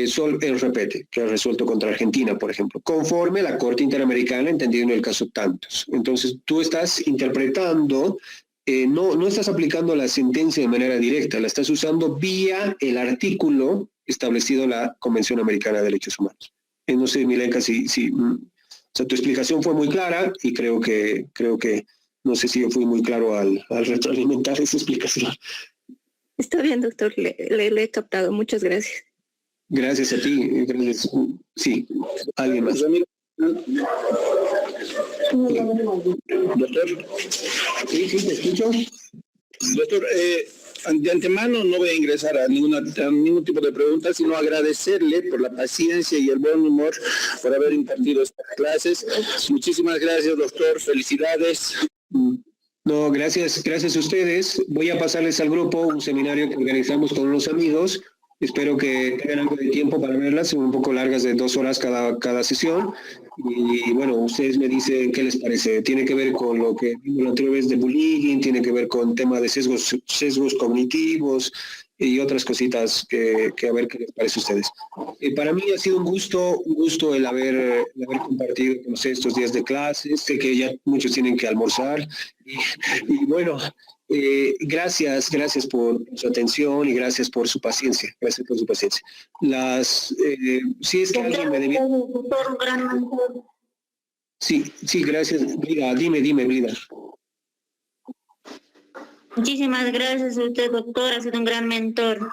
sol el repete, que ha resuelto contra Argentina, por ejemplo, conforme la Corte Interamericana, entendido en el caso tantos? Entonces, tú estás interpretando... no estás aplicando la sentencia de manera directa, la estás usando vía el artículo establecido en la Convención Americana de Derechos Humanos. No sé, Milenka, o sea, tu explicación fue muy clara y creo que no sé si yo fui muy claro al retroalimentar esa explicación. Está bien, doctor, le he captado. Muchas gracias. Gracias a ti. Gracias. Sí, alguien más. Doctor. Sí, te escucho. Doctor, de antemano no voy a ingresar a ningún tipo de preguntas, sino agradecerle por la paciencia y el buen humor por haber impartido estas clases. Muchísimas gracias, doctor. Felicidades. No, gracias a ustedes. Voy a pasarles al grupo un seminario que organizamos con unos amigos. Espero que tengan algo de tiempo para verlas, son un poco largas, de 2 horas cada sesión. Y bueno, ustedes me dicen qué les parece. Tiene que ver con lo que vimos la otra vez de bullying, tiene que ver con tema de sesgos cognitivos y otras cositas que a ver qué les parece a ustedes. Para mí ha sido un gusto el haber compartido con ustedes estos días de clases. Sé que ya muchos tienen que almorzar. Y bueno... gracias por su atención y gracias por su paciencia. Gracias por su paciencia. Si es que alguien me debía... Sí, gracias. Blida, dime, Blida. Muchísimas gracias a usted, doctor. Ha sido un gran mentor.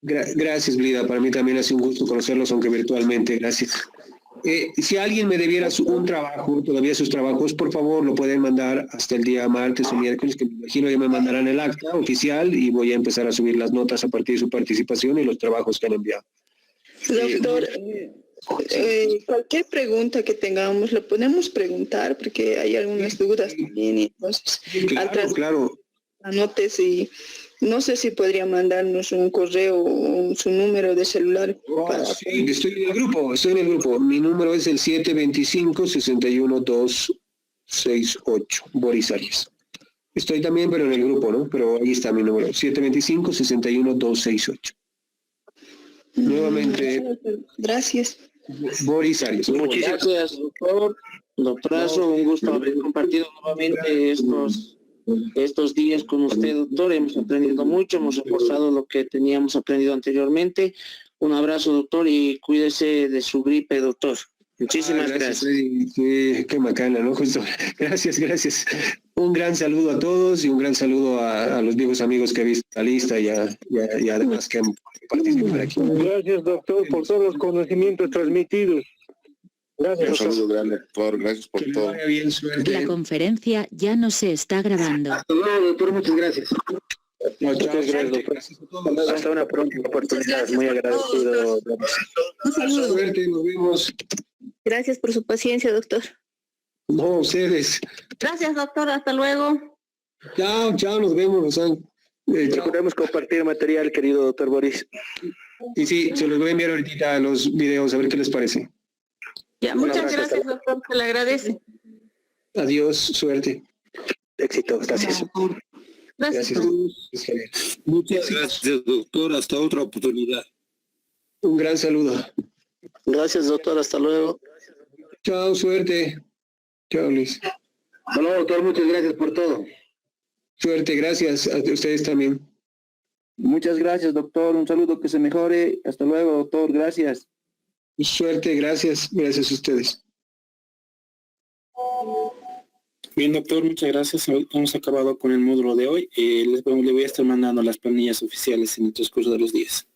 Gracias, Blida. Para mí también ha sido un gusto conocerlos, aunque virtualmente. Gracias. Si alguien me debiera un trabajo, todavía sus trabajos, por favor, lo pueden mandar hasta el día martes o miércoles, que me imagino ya me mandarán el acta oficial y voy a empezar a subir las notas a partir de su participación y los trabajos que han enviado. Doctor, Cualquier pregunta que tengamos la podemos preguntar porque hay algunas dudas también. Entonces, claro. Anotes y no sé si podría mandarnos un correo o su número de celular. Sí, estoy en el grupo. Mi número es el 725-61268, Boris Arias. Estoy también, pero en el grupo, ¿no? Pero ahí está mi número, 725-61268. Nuevamente. Gracias. Boris Arias. Muchísimas gracias, doctor. Doctorazo, un gusto haber compartido nuevamente estos días con usted, doctor. Hemos aprendido mucho, hemos reforzado lo que teníamos aprendido anteriormente. Un abrazo, doctor, y cuídese de su gripe, doctor. Muchísimas gracias. Sí, qué macana, ¿no? Justo. Gracias. Un gran saludo a todos y un gran saludo a los viejos amigos que he visto en la lista y además que han participado aquí. Gracias, doctor, por todos los conocimientos transmitidos. Gracias. Un saludo grande, doctor. Gracias por todo. Bien, suerte. La conferencia ya no se está grabando. Hasta luego, doctor. Muchas gracias. Muchas gracias, doctor. Hasta una próxima oportunidad. Muy agradecido. Un saludo. Suerte, nos vemos. Gracias por su paciencia, doctor. No, ustedes. Gracias, doctor. Hasta luego. Chao, nos vemos. Procuremos compartir material, querido doctor Boris. Y sí, se los voy a enviar ahorita a los videos, a ver qué les parece. Ya, muchas gracias, doctor. Se le agradece. Adiós, suerte. Éxito, gracias. Gracias. Muchas gracias, doctor. Hasta otra oportunidad. Un gran saludo. Gracias, doctor. Hasta luego. Chao, suerte. Chao, Luis. Bueno, doctor, muchas gracias por todo. Suerte, gracias. A ustedes también. Muchas gracias, doctor. Un saludo, que se mejore. Hasta luego, doctor. Gracias. Suerte, gracias. Gracias a ustedes. Bien, doctor, muchas gracias. Hemos acabado con el módulo de hoy. Le voy a estar mandando las planillas oficiales en el transcurso de los días.